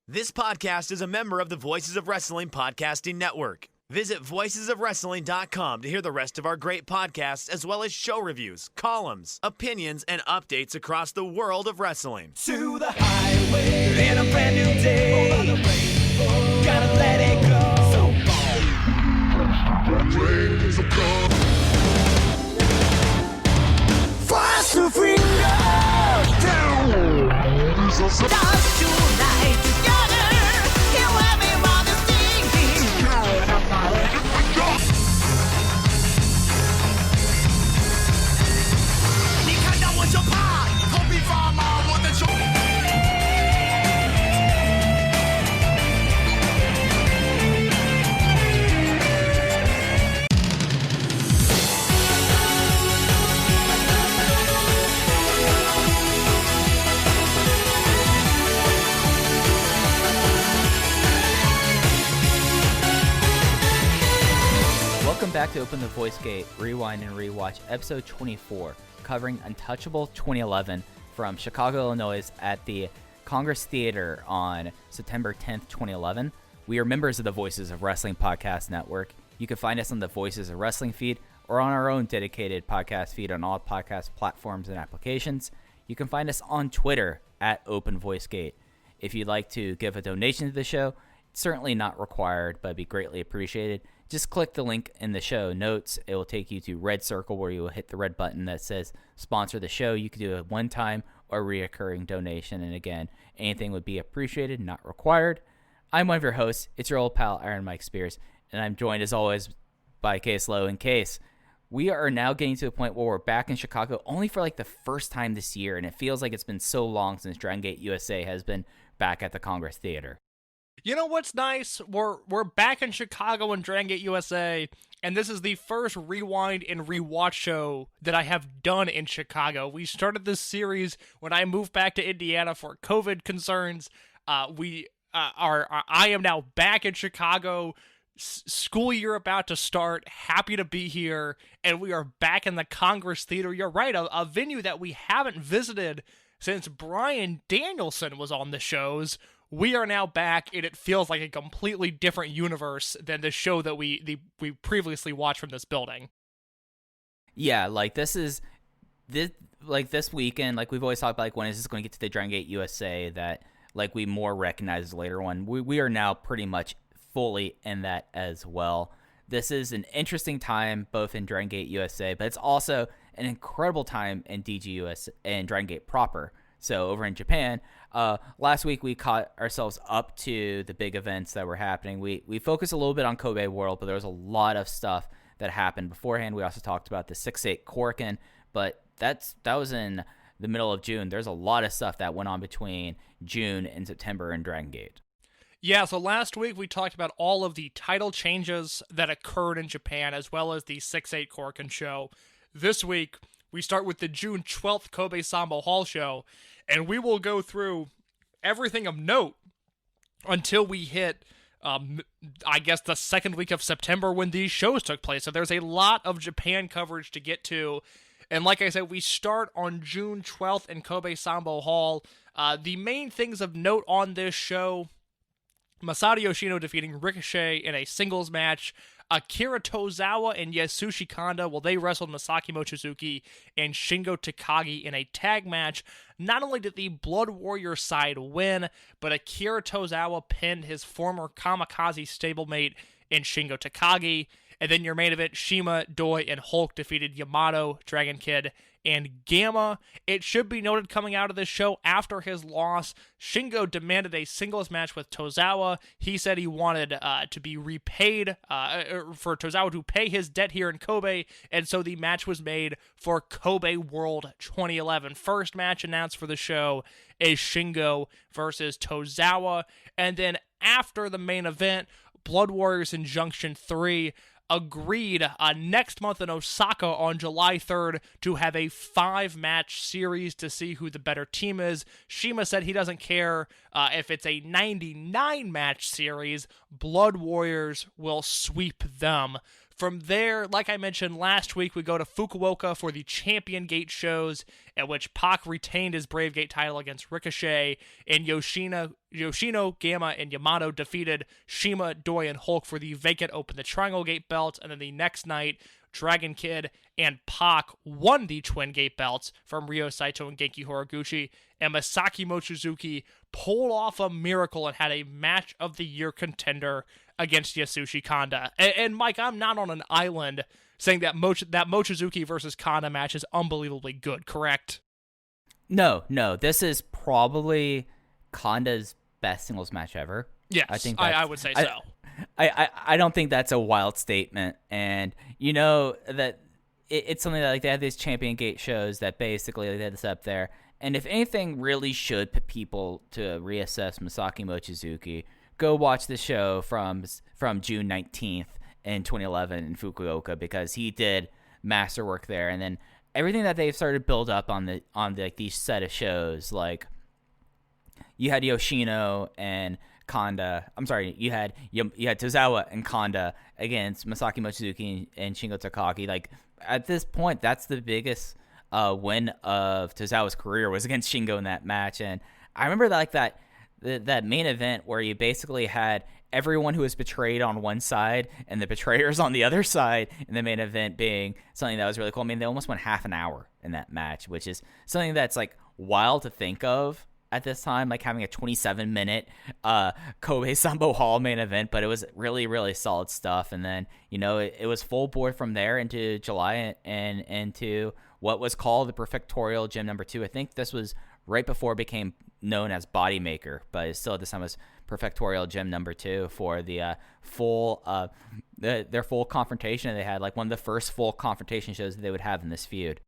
This podcast is a member of the Voices of Wrestling Podcasting Network. Visit voicesofwrestling.com to hear the rest of our great podcasts, as well as show reviews, columns, opinions, and updates across the world of wrestling. To the highway in a brand new day. Over the rainbow, gotta let it go. So fast to freedom. Dance tonight together. Here everyone is singing. 你看到我就怕，头皮发麻，我的手。Welcome back to Open the Voice Gate, Rewind and Rewatch, episode 24, covering Untouchable 2011 from Chicago, Illinois at the Congress Theater on September 10th, 2011. We are members of the Voices of Wrestling Podcast Network. You can find us on the Voices of Wrestling feed or on our own dedicated podcast feed on all podcast platforms and applications. You can find us on Twitter at Open Voice Gate. If you'd like to give a donation to the show, it's certainly not required, but it'd be greatly appreciated. Just click the link in the show notes. It will take you to Red Circle, where you will hit the red button that says sponsor the show. You can do a one-time or reoccurring donation. And again, anything would be appreciated, not required. I'm one of your hosts. It's your old pal, Aaron Mike Spears. And I'm joined, as always, by Case Lowe. And Case, we are now getting to a point where we're back in Chicago only for like the first time this year. And it feels like it's been so long since Dragon Gate USA has been back at the Congress Theater. You know what's nice? We're back in Chicago and Dragon Gate USA, and this is the first Rewind and Rewatch show that I have done in Chicago. We started this series when I moved back to Indiana for COVID concerns. I am now back in Chicago. School year about to start. Happy to be here, and we are back in the Congress Theater. You're right, a venue that we haven't visited since Bryan Danielson was on the shows. We are now back, and it feels like a completely different universe than the show that we previously watched from this building. Yeah, like this weekend, like we've always talked about, like when is this going to get to the Dragon Gate USA that like we more recognize as later one. We are now pretty much fully in that as well. This is an interesting time both in Dragon Gate USA, but it's also an incredible time in DGUSA and Dragon Gate proper. So over in Japan, last week we caught ourselves up to the big events that were happening. We focused a little bit on Kobe World, but there was a lot of stuff that happened beforehand. We also talked about the 6-8 Korakuen, but that was in the middle of June. There's a lot of stuff that went on between June and September in Dragon Gate. Yeah, so last week we talked about all of the title changes that occurred in Japan, as well as the 6-8 Korakuen show. This week, we start with the June 12th Kobe Sambo Hall show, and we will go through everything of note until we hit, I guess, the second week of September when these shows took place. So there's a lot of Japan coverage to get to. And like I said, we start on June 12th in Kobe Sambo Hall. The main things of note on this show: Masato Yoshino defeating Ricochet in a singles match. Akira Tozawa and Yasushi Kanda, well, they wrestled Masaaki Mochizuki and Shingo Takagi in a tag match. Not only did the Blood Warrior side win, but Akira Tozawa pinned his former Kamikaze stablemate in Shingo Takagi. And then your main event, CIMA, Doi, and Hulk defeated YAMATO, Dragon Kid, and Gamma. It should be noted coming out of this show, after his loss, Shingo demanded a singles match with Tozawa. He said he wanted to be repaid, for Tozawa to pay his debt here in Kobe, and so the match was made for Kobe World 2011. First match announced for the show is Shingo versus Tozawa, and then after the main event, Blood Warriors Injunction 3 agreed next month in Osaka on July 3rd to have a 5-match series to see who the better team is. CIMA said he doesn't care if it's a 99-match series. Blood Warriors will sweep them. From there, like I mentioned last week, we go to Fukuoka for the Champion Gate shows, at which Pac retained his Brave Gate title against Ricochet, and Yoshino, Gamma, and Yamato defeated CIMA, Doi, and Hulk for the vacant Open the Triangle Gate belt, and then the next night, Dragon Kid and Pac won the Twin Gate belts from Ryo Saito and Genki Horiguchi, and Masaaki Mochizuki pulled off a miracle and had a match of the year contender against Yasushi Kanda. And Mike, I'm not on an island saying that that Mochizuki versus Kanda match is unbelievably good, correct? No, this is probably Kanda's best singles match ever. Yes, I would say so. I don't think that's a wild statement, and you know that it's something that, like, they have these Champion Gate shows that basically, like, they had this up there, and if anything really should put people to reassess Masaaki Mochizuki, go watch the show from June 19th in 2011 in Fukuoka, because he did masterwork there, and then everything that they've started to build up on like these set of shows, like you had Yoshino and Kanda. I'm sorry, you had Tozawa and Kanda against Masaaki Mochizuki and Shingo Takagi. Like, at this point, that's the biggest win of Tozawa's career, was against Shingo in that match. And I remember that main event where you basically had everyone who was betrayed on one side and the betrayers on the other side, in the main event being something that was really cool. I mean, they almost went half an hour in that match, which is something that's, like, wild to think of at this time, like having a 27-minute Kobe Sambo Hall main event, but it was really, really solid stuff. And then, you know, it was full board from there into July and into what was called the Prefectorial Gym number 2. I think this was right before it became known as Bodymaker, but it still at this time was Prefectorial Gym number 2 for the their full confrontation. They had, like, one of the first full confrontation shows that they would have in this feud.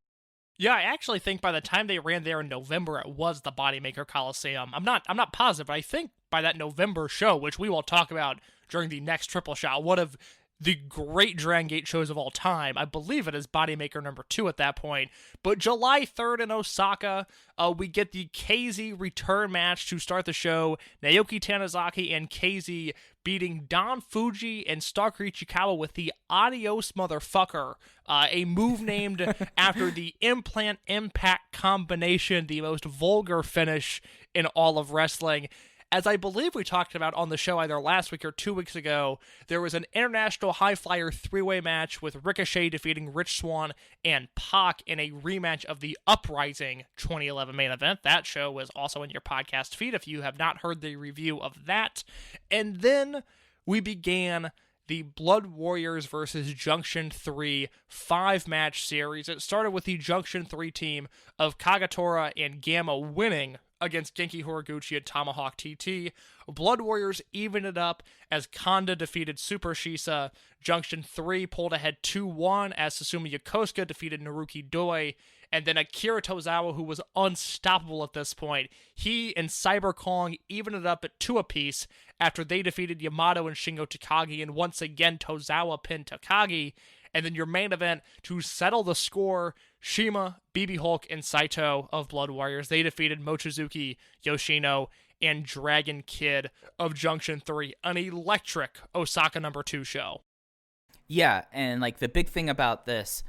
Yeah, I actually think by the time they ran there in November, it was the Bodymaker Coliseum. I'm not positive, but I think by that November show, which we will talk about during the next Triple Shot, one of the great Dragon Gate shows of all time, I believe it is Bodymaker number 2 at that point. But July 3rd in Osaka, we get the KZ return match to start the show. Naoki Tanizaki and KZ beating Don Fuji and Stalker Ichikawa with the Adios Motherfucker, a move named after the Implant Impact combination, the most vulgar finish in all of wrestling. As I believe we talked about on the show either last week or 2 weeks ago, there was an International High Flyer 3-way match with Ricochet defeating Rich Swann and Pac in a rematch of the Uprising 2011 main event. That show was also in your podcast feed if you have not heard the review of that. And then we began the Blood Warriors versus Junction 3 5-match series. It started with the Junction 3 team of Kagatora and Gamma winning against Genki Horiguchi and Tomahawk TT. Blood Warriors evened it up as Kanda defeated Super Shisa. Junction 3 pulled ahead 2-1 as Susumu Yokosuka defeated Naruki Doi. And then Akira Tozawa, who was unstoppable at this point, he and Cyber Kong evened it up at 2 apiece after they defeated Yamato and Shingo Takagi. And once again, Tozawa pinned Takagi. And then your main event to settle the score, CIMA, BB Hulk, and Saito of Blood Warriors. They defeated Mochizuki, Yoshino, and Dragon Kid of Junction 3. An electric Osaka number 2 show. Yeah, and, like, the big thing about this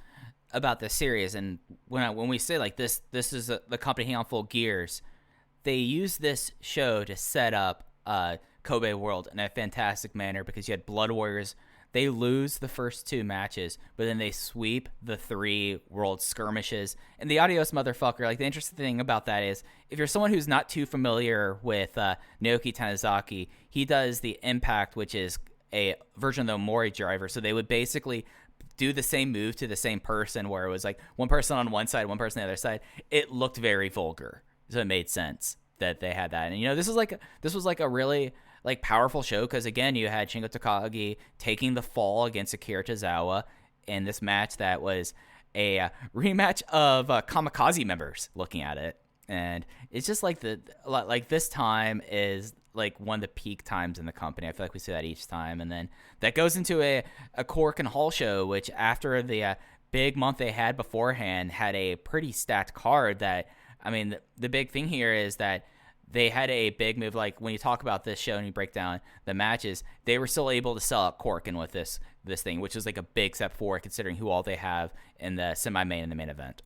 series, and when we say, like, this is the company hanging on full gears, they use this show to set up Kobe World in a fantastic manner, because you had Blood Warriors. They lose the first 2 matches, but then they sweep the 3 world skirmishes. And the Adios Motherfucker, like, the interesting thing about that is, if you're someone who's not too familiar with Naoki Tanizaki, he does the Impact, which is a version of the Omori driver. So they would basically do the same move to the same person, where it was like one person on one side, one person on the other side. It looked very vulgar, so it made sense that they had that. And, you know, this was like a really, like, powerful show, because, again, you had Shingo Takagi taking the fall against Akira Tozawa in this match that was a rematch of Kamikaze members, looking at it. And it's just like this time is like one of the peak times in the company. I feel like we see that each time. And then that goes into a Korakuen Hall show, which, after the big month they had beforehand, had a pretty stacked card that, I mean, the big thing here is that they had a big move. Like when you talk about this show and you break down the matches, they were still able to sell out Korakuen with this thing, which is like a big step forward considering who all they have in the semi-main and the main event.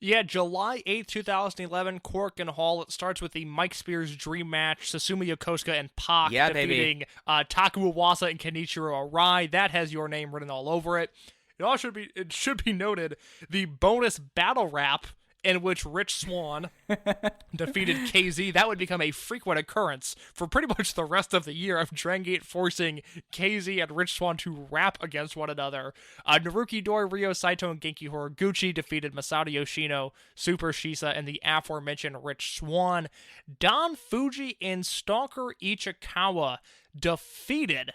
Yeah, July 8th, 2011, Korakuen Hall. It starts with the Mike Spears Dream Match, Susumu Yokosuka and Pac defeating Taku Iwasa and Kenichiro Arai. That has your name written all over it. It should be noted, the bonus battle rap in which Rich Swann defeated KZ, that would become a frequent occurrence for pretty much the rest of the year of Dragon Gate forcing KZ and Rich Swann to rap against one another. Naruki Doi, Ryo Saito, and Genki Horiguchi defeated Masato Yoshino, Super Shisa, and the aforementioned Rich Swann. Don Fuji and Stalker Ichikawa defeated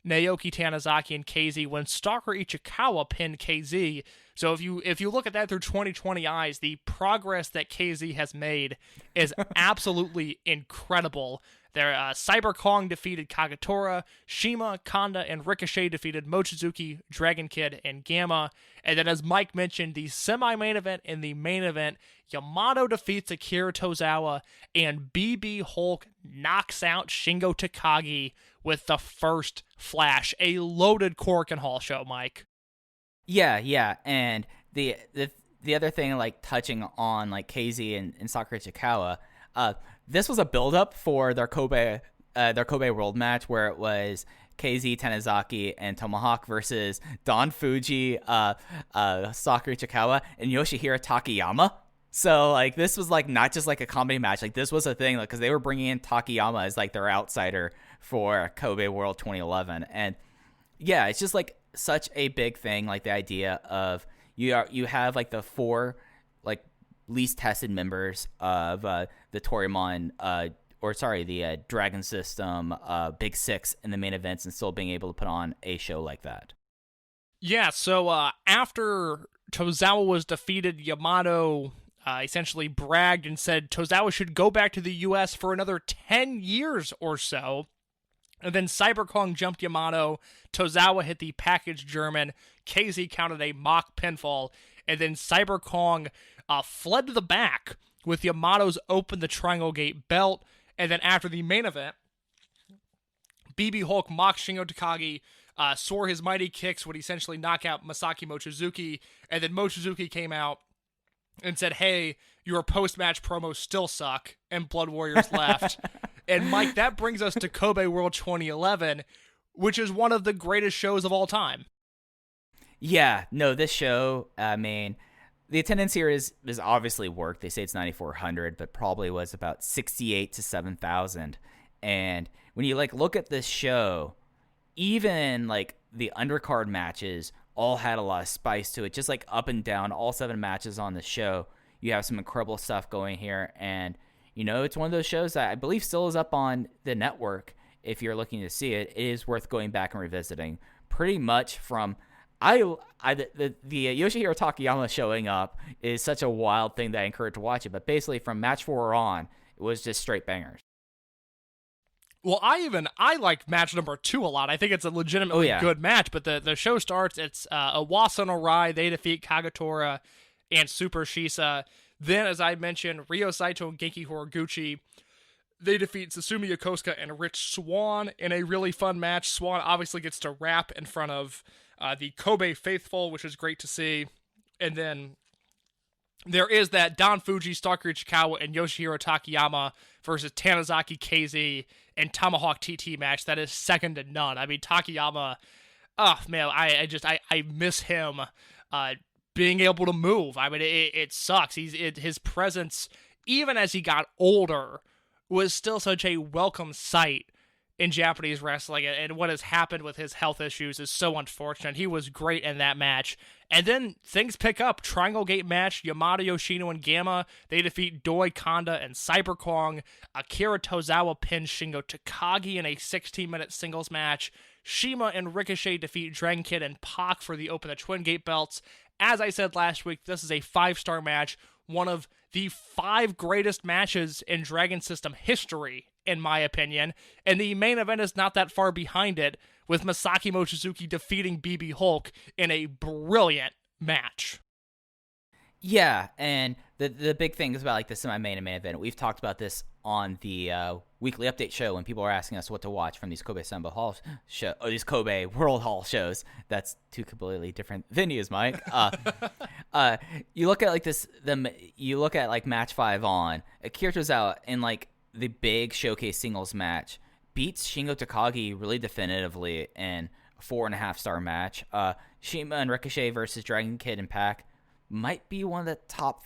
Naoki Tanizaki and KZ when Stalker Ichikawa pinned KZ. So if you look at that through 2020 eyes, the progress that KZ has made is absolutely incredible. Cyber Kong defeated Kagetora, CIMA, Kanda, and Ricochet defeated Mochizuki, Dragon Kid, and Gamma. And then as Mike mentioned, the semi-main event and the main event, Yamato defeats Akira Tozawa, and BB Hulk knocks out Shingo Takagi with the first flash. A loaded Korakuen Hall show, Mike. Yeah, and the other thing, like touching on like KZ and Sakura Ichikawa, this was a build-up for their Kobe World match where it was KZ, Tanizaki, and Tomahawk versus Don Fuji, Sakura Ichikawa, and Yoshihiro Takayama. So like this was like not just like a comedy match, like this was a thing, like because they were bringing in Takayama as like their outsider for Kobe World 2011, and yeah, it's just like such a big thing, like the idea of you have like the four like least tested members of the Torimon the Dragon System Big Six in the main events and still being able to put on a show like that. Yeah, so after Tozawa was defeated, Yamato essentially bragged and said Tozawa should go back to the US for another 10 years or so. And then Cyber Kong jumped Yamato, Tozawa hit the package German, KZ counted a mock pinfall, and then Cyber Kong fled to the back with Yamato's Open the Triangle Gate belt, and then after the main event, BB Hulk mocked Shingo Takagi, soar his mighty kicks would essentially knock out Masaaki Mochizuki, and then Mochizuki came out and said, hey, your post-match promos still suck, and Blood Warriors left. And Mike, that brings us to Kobe World 2011, which is one of the greatest shows of all time. Yeah, no, this show, I mean, the attendance here is obviously worked. They say it's 9,400, but probably was about 68 to 7,000. And when you like look at this show, even like the undercard matches all had a lot of spice to it, just like up and down, all 7 matches on the show. You have some incredible stuff going here, and you know, it's one of those shows that I believe still is up on the network. If you're looking to see it, it is worth going back and revisiting. Pretty much from the Yoshihiro Takayama showing up is such a wild thing that I encourage to watch it. But basically, from match 4 on, it was just straight bangers. Well, I like match number 2 a lot. I think it's a legitimately good match. But the show starts. It's Iwasa and Arai. They defeat Kagetora and Super Shisa. Then, as I mentioned, Ryo Saito and Genki Horiguchi, they defeat Susumu Yokosuka and Rich Swann in a really fun match. Swann obviously gets to rap in front of the Kobe faithful, which is great to see. And then there is that Don Fuji, Stalker Ichikawa, and Yoshihiro Takayama versus Tanizaki, KZ, and Tomahawk TT match that is second to none. I mean, Takayama, oh man, I miss him being able to move. I mean, it sucks. His presence, even as he got older, was still such a welcome sight in Japanese wrestling, and what has happened with his health issues is so unfortunate. He was great in that match. And then things pick up. Triangle Gate match, Yamato, Yoshino, and Gamma. They defeat Doi, Kanda, and Cyber Kong. Akira Tozawa pins Shingo Takagi in a 16-minute singles match. CIMA and Ricochet defeat Dragon Kid and Pac for the Open the Twin Gate belts. As I said last week, this is a 5-star match, one of the 5 greatest matches in Dragon System history, in my opinion, and the main event is not that far behind it, with Masaaki Mochizuki defeating BB Hulk in a brilliant match. Yeah, and the big thing is about like the semi-main and main event. We've talked about this on the weekly update show when people are asking us what to watch from these Kobe Sambo Hall these Kobe World Hall shows. That's two completely different venues, Mike. You look at you look at like match 5 on Akira Tozawa in like the big showcase singles match beats Shingo Takagi really definitively in a 4.5-star match. CIMA and Ricochet versus Dragon Kid and Pac might be one of the top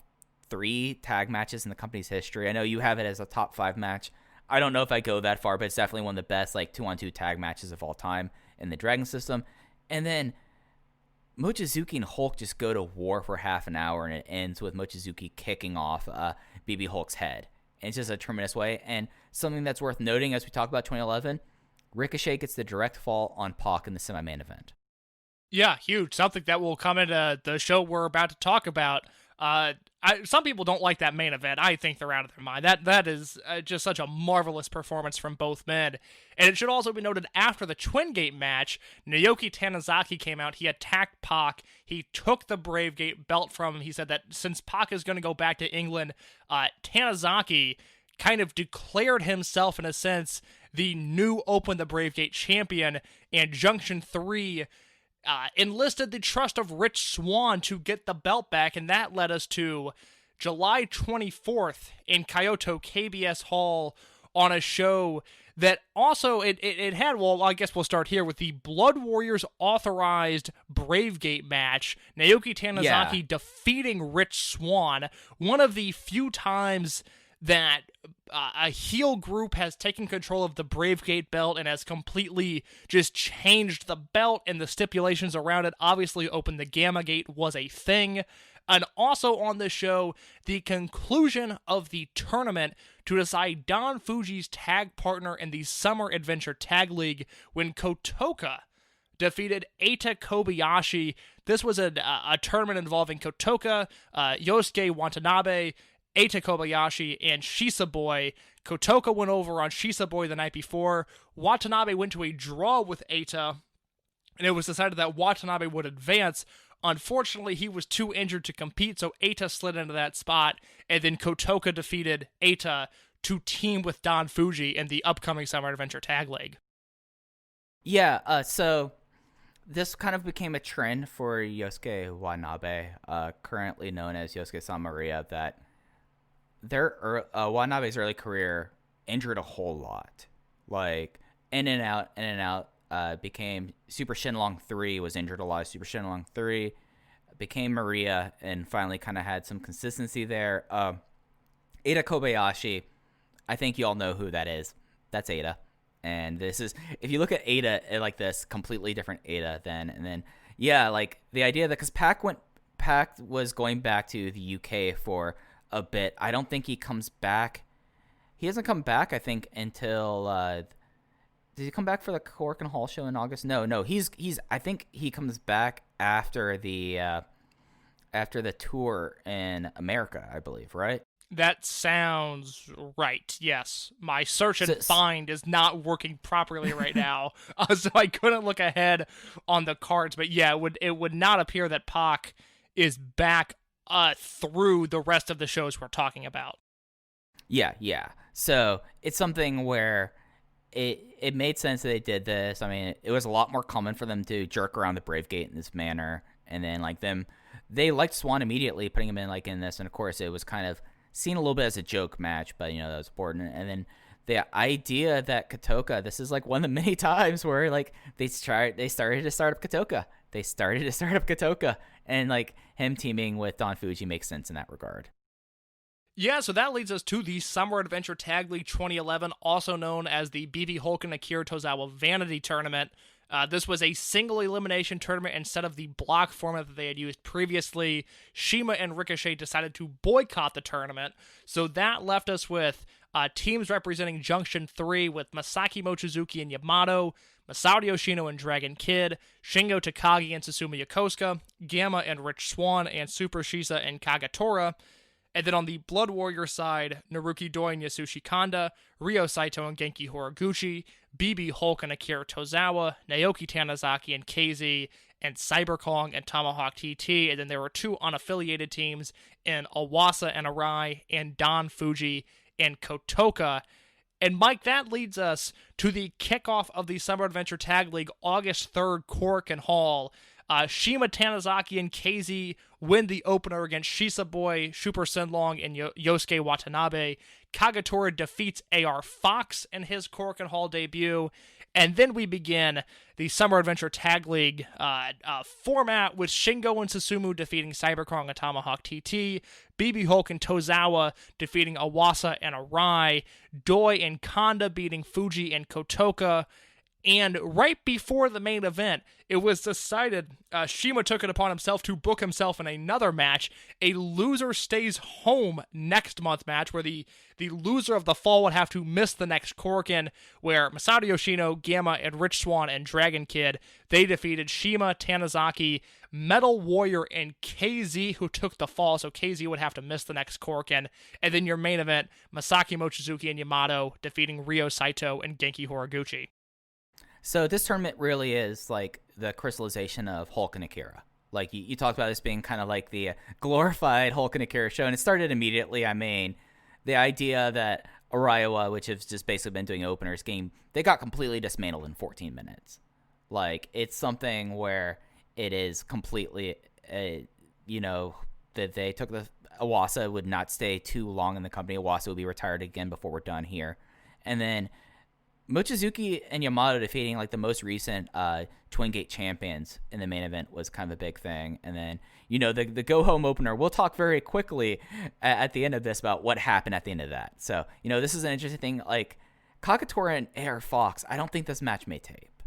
3 tag matches in the company's history. I know you have it as a top 5 match. I don't know if I go that far, but it's definitely one of the best like 2-on-2 tag matches of all time in the Dragon system. And then Mochizuki and Hulk just go to war for half an hour, and it ends with Mochizuki kicking off BB Hulk's head. And it's just a tremendous way. And something that's worth noting as we talk about 2011, Ricochet gets the direct fall on Pac in the semi-main event. Yeah, huge. Something that will come into the show we're about to talk about. Some people don't like that main event. I think they're out of their mind. That is just such a marvelous performance from both men. And it should also be noted, after the Twin Gate match, Naoki Tanizaki came out. He attacked Pac. He took the Brave Gate belt from him. He said that since Pac is going to go back to England, Tanizaki kind of declared himself, in a sense, the new Open the Brave Gate champion, and Junction 3 enlisted the trust of Rich Swann to get the belt back, and that led us to July 24th in Kyoto KBS Hall on a show that also, it had, well, I guess we'll start here with the Blood Warriors authorized Brave Gate match. Naoki Tanizaki defeating Rich Swann, one of the few times that a heel group has taken control of the Brave Gate belt and has completely just changed the belt and the stipulations around it. Obviously, Open the Gamma Gate was a thing. And also on the show, the conclusion of the tournament to decide Don Fuji's tag partner in the Summer Adventure Tag League when Kotoka defeated Eita Kobayashi. This was a tournament involving Kotoka, Yosuke Watanabe, Eita Kobayashi, and Shisa Boy. Kotoka went over on Shisa Boy the night before. Watanabe went to a draw with Eita, and it was decided that Watanabe would advance. Unfortunately, he was too injured to compete, so Eita slid into that spot, and then Kotoka defeated Eita to team with Don Fuji in the upcoming Summer Adventure Tag League. Yeah, so this kind of became a trend for Yosuke Watanabe, currently known as Yosuke Samaria, that Watanabe's early career injured a whole lot. Like, in and out, became Super Shenlong 3, was injured a lot. Super Shenlong 3 became Maria, and finally kind of had some consistency there. Eita Kobayashi, I think you all know who that is. That's Eita. And this is, if you look at Eita, like this completely different Eita then, and then, yeah, like the idea that, because Pac was going back to the UK for a bit. I don't think he comes back. He hasn't come back, I think, until did he come back for the Korakuen Hall show in August? No. He's I think he comes back after the tour in America, I believe, right? That sounds right. Yes. My search and find is not working properly right now, so I couldn't look ahead on the cards, but yeah, it would not appear that Pac is back through the rest of the shows we're talking about. Yeah. So it's something where it made sense that they did this. I mean, it was a lot more common for them to jerk around the Brave Gate in this manner, and then they liked Swan immediately, putting him in this, and of course it was kind of seen a little bit as a joke match, but that was important. And then the idea that Kotoka, this is like one of the many times where like they started to start up Kotoka, and like him teaming with Don Fuji makes sense in that regard. Yeah, so that leads us to the Summer Adventure Tag League 2011, also known as the BB Hulk and Akira Tozawa Vanity Tournament. This was a single elimination tournament instead of the block format that they had used previously. CIMA and Ricochet decided to boycott the tournament, so that left us with teams representing Junction 3 with Masaaki Mochizuki and YAMATO, Masato Yoshino and Dragon Kid, Shingo Takagi and Susumu Yokosuka, Gamma and Rich Swann, and Super Shisa and Kagatora. And then on the Blood Warrior side, Naruki Doi and Yasushi Kanda, Ryo Saito and Genki Horiguchi, BB Hulk and Akira Tozawa, Naoki Tanizaki and KZ, and Cyber Kong and Tomahawk TT. And then there were 2 unaffiliated teams in Awasa and Arai, and Don Fuji and Kotoka. And Mike, that leads us to the kickoff of the Summer Adventure Tag League, August 3rd, Korakuen Hall. CIMA, Tanizaki, and KZ win the opener against Shisa Boy, Super Senlong, and Yosuke Watanabe. Kagetora defeats AR Fox in his Korakuen Hall debut. And then we begin the Summer Adventure Tag League format with Shingo and Susumu defeating Cyberkrong and Tomahawk TT, BB Hulk and Tozawa defeating Awasa and Arai, Doi and Kanda beating Fuji and Kotoka. And right before the main event, it was decided CIMA took it upon himself to book himself in another match, a loser stays home next month match, where the loser of the fall would have to miss the next Korakuen, where Masato Yoshino, Gamma, and Rich Swann and Dragon Kid, they defeated CIMA, Tanizaki, Metal Warrior, and KZ, who took the fall, so KZ would have to miss the next Korakuen. And then your main event, Masaaki Mochizuki and YAMATO defeating Ryo Saito and Genki Horiguchi. So this tournament really is like the crystallization of Hulk+Akira. Like you talked about this being kind of like the glorified Hulk+Akira show, and it started immediately. I mean, the idea that Araiwa, which has just basically been doing openers game, they got completely dismantled in 14 minutes. Like, it's something where it is completely, that they took the Awasa would not stay too long in the company. Awasa would be retired again before we're done here. And then Mochizuki and YAMATO defeating like the most recent Twin Gate champions in the main event was kind of a big thing. And then, the go home opener, we'll talk very quickly at the end of this about what happened at the end of that. So, this is an interesting thing. Like, Kagetora and AR Fox, I don't think this match made tape,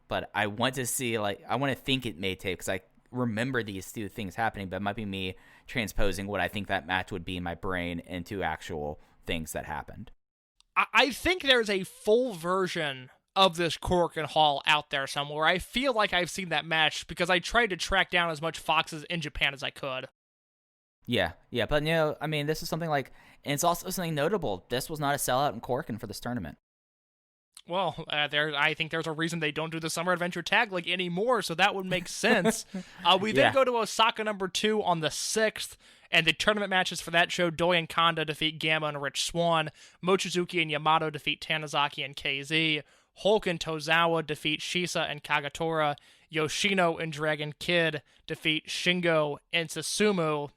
but I want to see, I want to think it made tape because I remember these two things happening, but it might be me transposing what I think that match would be in my brain into actual things that happened. I think there's a full version of this Korakuen Hall out there somewhere. I feel like I've seen that match because I tried to track down as much Foxes in Japan as I could. Yeah, but this is something like, and it's also something notable. This was not a sellout in Korakuen for this tournament. Well, I think there's a reason they don't do the Summer Adventure Tag League anymore, so that would make sense. We then go to Osaka number 2 on the 6th, and the tournament matches for that show, Doi and Kanda defeat Gamma and Rich Swann, Mochizuki and YAMATO defeat Tanizaki and KZ, Hulk and Tozawa defeat Shisa and Kagetora, Yoshino and Dragon Kid defeat Shingo and Susumu,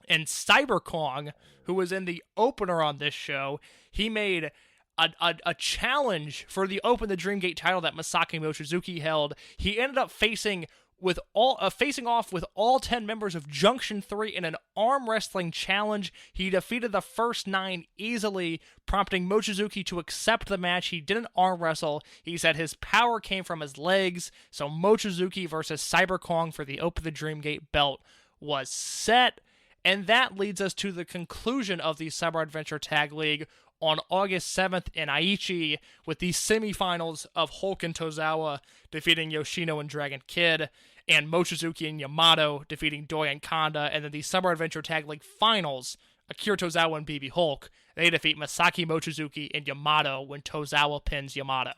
and Cyberkrong, who was in the opener on this show, he made a challenge for the Open the Dreamgate title that Masaaki Mochizuki held. He ended up facing off with all 10 members of Junction 3 in an arm wrestling challenge. He defeated the first 9 easily, prompting Mochizuki to accept the match. He didn't arm wrestle. He said his power came from his legs. So Mochizuki versus Cyberkrong for the Open the Dreamgate belt was set. And that leads us to the conclusion of the Summer Adventure Tag League on August 7th in Aichi, with the semifinals of Hulk and Tozawa defeating Yoshino and Dragon Kid, and Mochizuki and YAMATO defeating Doi and Kanda, and then the Summer Adventure Tag League finals, Akira Tozawa and BB Hulk, they defeat Masaaki Mochizuki and YAMATO when Tozawa pins YAMATO.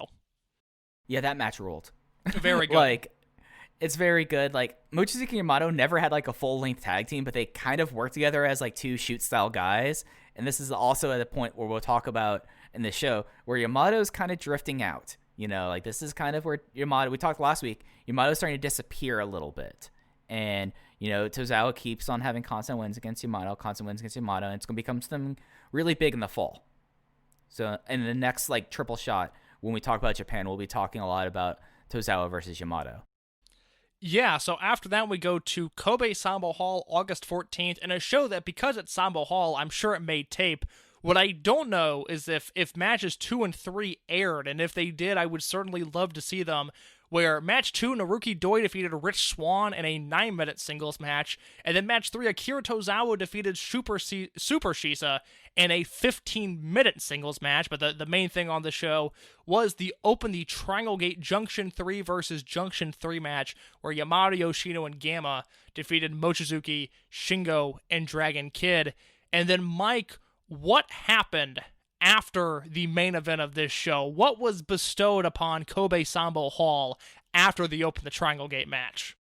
Yeah, that match ruled. Very good. It's very good. Mochizuki and YAMATO never had a full-length tag team, but they kind of worked together as two shoot-style guys. And this is also at a point where we'll talk about in the show where Yamato's kind of drifting out. This is kind of where YAMATO, we talked last week, Yamato's starting to disappear a little bit. And, Tozawa keeps on having constant wins against YAMATO, and it's going to become something really big in the fall. So in the next, triple shot, when we talk about Japan, we'll be talking a lot about Tozawa versus YAMATO. Yeah, so after that we go to Kobe Sambo Hall, August 14th, and a show that, because it's Sambo Hall, I'm sure it made tape. What I don't know is if matches 2 and 3 aired, and if they did, I would certainly love to see them, where match 2, Naruki Doi defeated Rich Swann in a 9-minute singles match, and then match 3, Akira Tozawa defeated Super Shisa in a 15-minute singles match. But the main thing on the show was the Triangle Gate Junction 3 versus Junction 3 match, where YAMATO, Yoshino, and Gamma defeated Mochizuki, Shingo, and Dragon Kid. And then, Mike, what happened after the main event of this show? What was bestowed upon Kobe Sambo Hall after the Open the Triangle Gate match?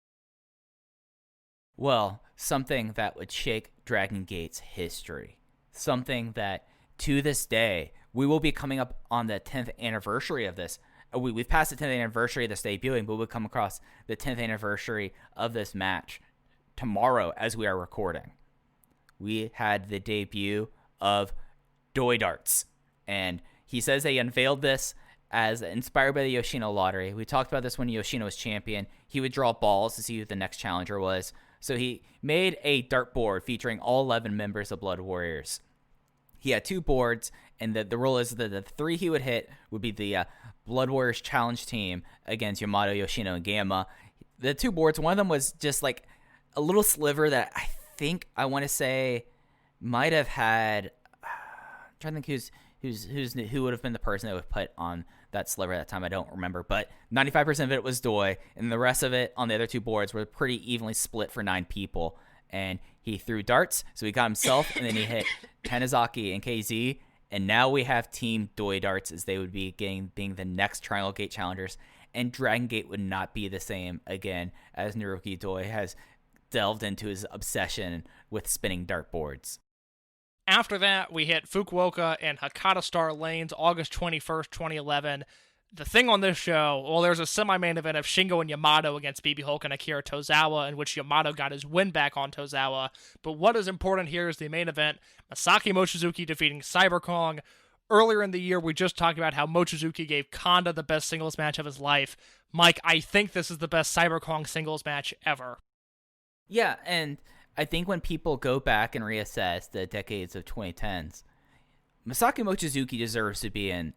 Well, something that would shake Dragon Gate's history. Something that to this day, we will be coming up on the 10th anniversary of this. We've passed the 10th anniversary of this debuting, but we'll come across the 10th anniversary of this match tomorrow as we are recording. We had the debut of Doi Darts, and he says they unveiled this as inspired by the Yoshino lottery. We talked about this when Yoshino was champion. He would draw balls to see who the next challenger was. So he made a dartboard featuring all 11 members of Blood Warriors. He had 2 boards, and the rule is that the 3 he would hit would be the Blood Warriors challenge team against Yamato, Yoshino, and Gamma. The 2 boards, one of them was just like a little sliver that I want to say might have had. I'm trying to think who would have been the person that would put on that sliver at that time. I don't remember, but 95% of it was Doi, and the rest of it on the other 2 boards were pretty evenly split for 9 people. And he threw darts, so he got himself, and then he hit Tanizaki and KZ, and now we have Team Doi Darts as they would be being the next Triangle Gate challengers, and Dragon Gate would not be the same again as Naruki Doi has delved into his obsession with spinning dartboards. After that, we hit Fukuoka and Hakata Star Lanes, August 21st, 2011. The thing on this show, well, there's a semi-main event of Shingo and Yamato against BB Hulk and Akira Tozawa, in which Yamato got his win back on Tozawa. But what is important here is the main event, Masaaki Mochizuki defeating Cyber Kong. Earlier in the year, we just talked about how Mochizuki gave Kanda the best singles match of his life. Mike, I think this is the best Cyber Kong singles match ever. Yeah, and I think when people go back and reassess the decades of 2010s, Masaaki Mochizuki deserves to be in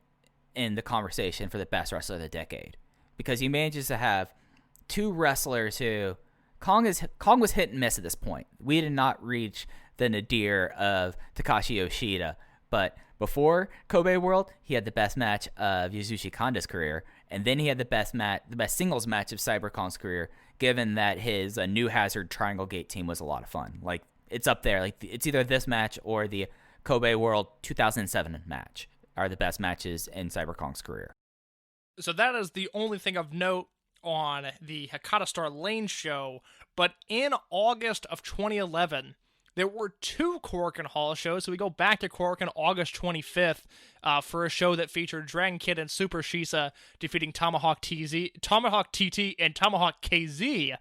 the conversation for the best wrestler of the decade, because he manages to have 2 wrestlers who Kong was hit and miss at this point. We did not reach the nadir of Takashi Yoshida, but before Kobe World, he had the best match of Yasushi Kanda's career, and then he had the best singles match of Cyber Kong's career, given that his New Hazard Triangle Gate team was a lot of fun. Like, it's up there. Like, it's either this match or the Kobe World 2007 match are the best matches in Cyber Kong's career. So that is the only thing of note on the Hakata Star Lane show, but in August of 2011, there were 2 Korakuen Hall shows, so we go back to Korakuen August 25th for a show that featured Dragon Kid and Super Shisa defeating Tomahawk TT, and Tomahawk KZ.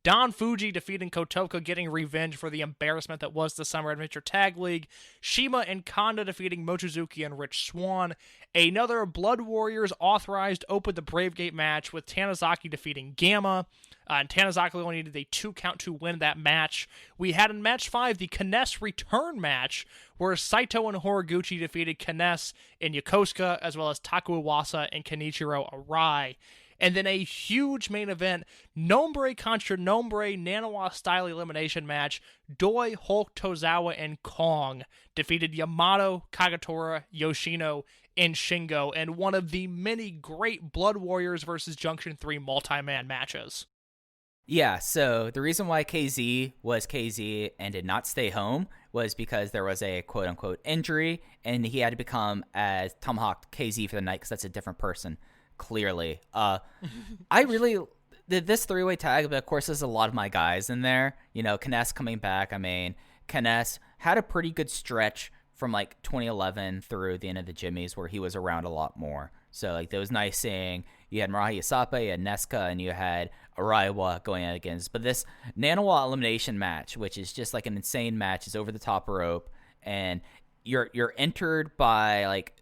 Don Fuji defeating Kotoka, getting revenge for the embarrassment that was the Summer Adventure Tag League. CIMA and Kanda defeating Mochizuki and Rich Swann. Another Blood Warriors authorized Open the Brave Gate match with Tanizaki defeating Gamma. And Tanizaki only needed a 2 count to win that match. We had in match 5 the Kness return match, where Saito and Horiguchi defeated Kness and Yokosuka, as well as Taku Iwasa and Kenichiro Arai. And then a huge main event, Nombre contra Nombre Nanawa style elimination match. Doi, Hulk, Tozawa, and Kong defeated Yamato, Kagetora, Yoshino, and Shingo in one of the many great Blood Warriors versus Junction 3 multi-man matches. Yeah, so the reason why KZ was KZ and did not stay home was because there was a quote-unquote injury, and he had to become as Tomahawk KZ for the night because that's a different person. Clearly. I really did this 3-way tag, but of course there's a lot of my guys in there. You know, Kness coming back. I mean, Kness had a pretty good stretch from like 2011 through the end of the Jimmys where he was around a lot more. So like that was nice seeing you had Marahi Asapa, you had Nesca, and you had Araiwa going out against. But this Nanawa elimination match, which is just like an insane match, is over the top rope, and you're entered by like,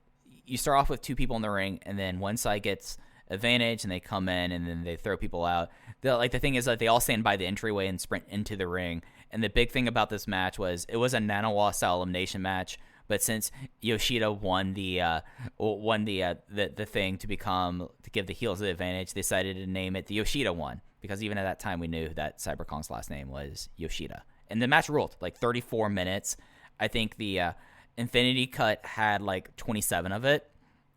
you start off with 2 people in the ring, and then one side gets advantage, and they come in, and then they throw people out. The thing is that they all stand by the entryway and sprint into the ring. And the big thing about this match was it was a Nanawa style elimination match, but since Yoshida won the thing to give the heels the advantage, they decided to name it the Yoshida one, because even at that time we knew that Cyber Kong's last name was Yoshida. And the match ruled like 34 minutes. I think the Infinity Cut had like 27 of it,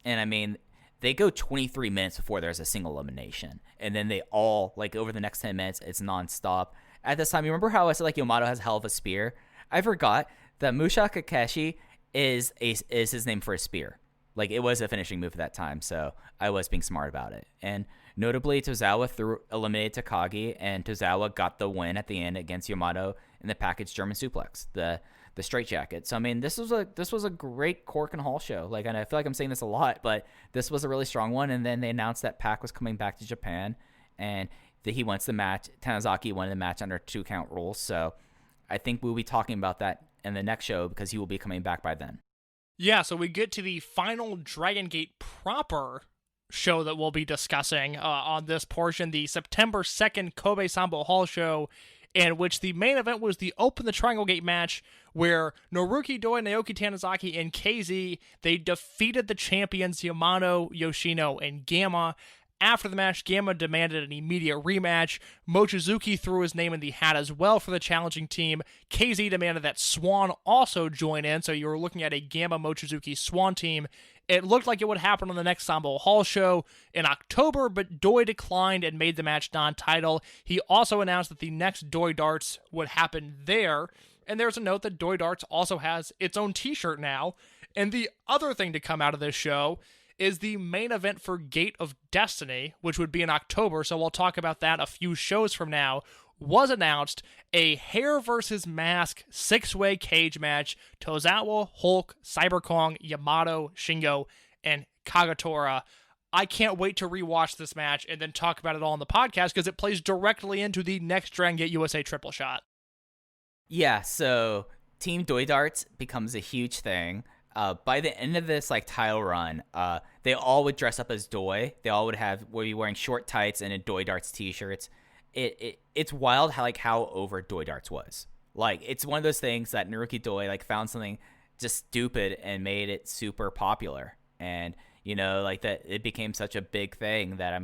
and I mean they go 23 minutes before there's a single elimination, and then they all like over the next 10 minutes it's nonstop. At this time, you remember how I said like Yamato has a hell of a spear? I forgot that Musha Kakeshi is his name for a spear. Like it was a finishing move at that time, so I was being smart about it. And notably, Tozawa eliminated Takagi, and Tozawa got the win at the end against Yamato in the package German suplex. The the straitjacket. So I mean, this was a great Korakuen Hall show. Like, and I feel like I'm saying this a lot, but this was a really strong one. And then they announced that Pac was coming back to Japan, and that he wants the match. Tanizaki won the match under 2 count rules. So I think we'll be talking about that in the next show because he will be coming back by then. Yeah, so we get to the final Dragon Gate proper show that we'll be discussing on this portion, the September 2nd Kobe Sambo Hall show, in which the main event was the Open the Triangle Gate match, where Naruki Doi, Naoki Tanizaki, and KZ, they defeated the champions Yamato, Yoshino, and Gamma. After the match, Gamma demanded an immediate rematch. Mochizuki threw his name in the hat as well for the challenging team. KZ demanded that Swan also join in, so you were looking at a Gamma Mochizuki Swan team. It looked like it would happen on the next Sambo Hall show in October, but Doi declined and made the match non-title. He also announced that the next Doi Darts would happen there, and there's a note that Doi Darts also has its own t-shirt now. And the other thing to come out of this show is the main event for Gate of Destiny, which would be in October, so we'll talk about that a few shows from now, was announced a hair versus mask 6-way cage match. Tozawa, Hulk, Cyber Kong, Yamato, Shingo, and Kagetora. I can't wait to rewatch this match and then talk about it all on the podcast because it plays directly into the next Dragon Gate USA triple shot. Yeah, so Team Doi Darts becomes a huge thing. By the end of this title run, they all would dress up as Doi. They all would be wearing short tights and Doi Darts t-shirts. It's wild how over Doi Darts was. It's one of those things that Naruki Doi found something just stupid and made it super popular. And that it became such a big thing that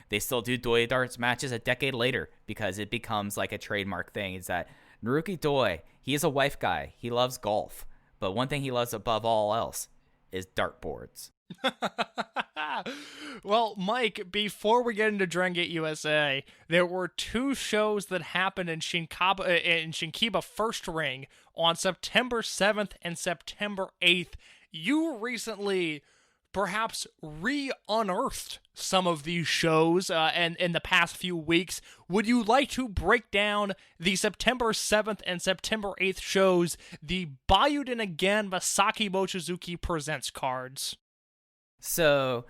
they still do Doi Darts matches a decade later because it becomes a trademark thing. Is that Naruki Doi? He is a wife guy. He loves golf. But one thing he loves above all else is dartboards. Well, Mike, before we get into Dragon Gate USA, there were 2 shows that happened in Shinkiba First Ring on September 7th and September 8th. You recently perhaps re-unearthed some of these shows and in the past few weeks. Would you like to break down the September 7th and September 8th shows, the Buyuden Again Masaaki Mochizuki Presents cards? So,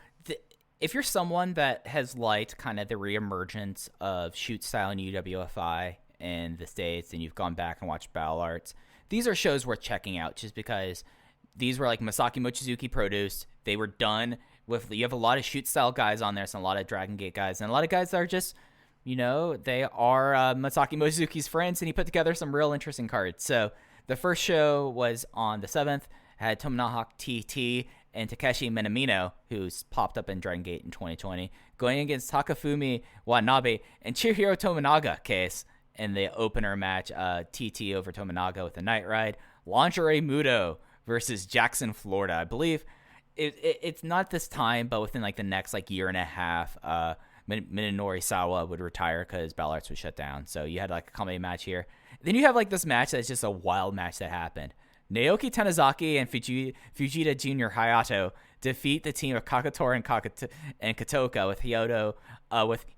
if you're someone that has liked kind of the reemergence of shoot style and UWFI in the States, and you've gone back and watched Battle Arts, these are shows worth checking out just because these were Masaaki Mochizuki produced. They were done with, you have a lot of shoot style guys on there, so a lot of Dragon Gate guys, and a lot of guys that are just, they are Masaaki Mochizuki's friends, and he put together some real interesting cards. So the first show was on the 7th, had Tomonaha TT and Takeshi Minamino, who's popped up in Dragon Gate in 2020, going against Takafumi Watanabe and Chihiro Tominaga case in the opener match, TT over Tominaga with the Night Ride. Lingerie Muto versus Jackson, Florida. I believe it's not this time, but within the next year and a half, Minori Sawa would retire because Battle Arts was shut down. So you had a comedy match here. Then you have this match that's just a wild match that happened. Naoki Tanizaki and Fujita Jr. Hayato defeat the team of Kagetora and Katoka with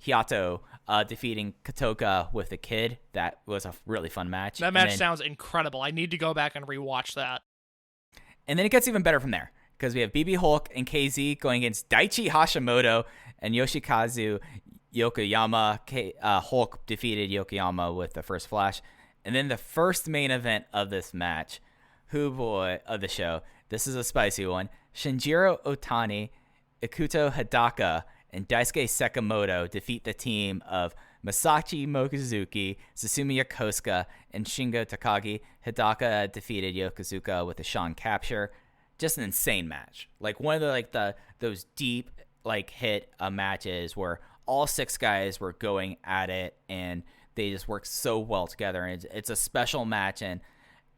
Hiato defeating Katoka with the Kid. That was a really fun match. That match sounds incredible. I need to go back and rewatch that. And then it gets even better from there because we have BB Hulk and KZ going against Daichi Hashimoto and Yoshikazu Yokoyama. Hulk defeated Yokoyama with the first flash. And then the first main event of this match, of the show, this is a spicy one. Shinjiro Otani, Ikuto Hidaka, and Daisuke Sekimoto defeat the team of Masaaki Mochizuki, Susumu Yokosuka, and Shingo Takagi. Hidaka defeated Yokosuka with a Sean capture. Just an insane match. One of the those deep hit matches where all 6 guys were going at it and they just worked so well together. And it's a special match. And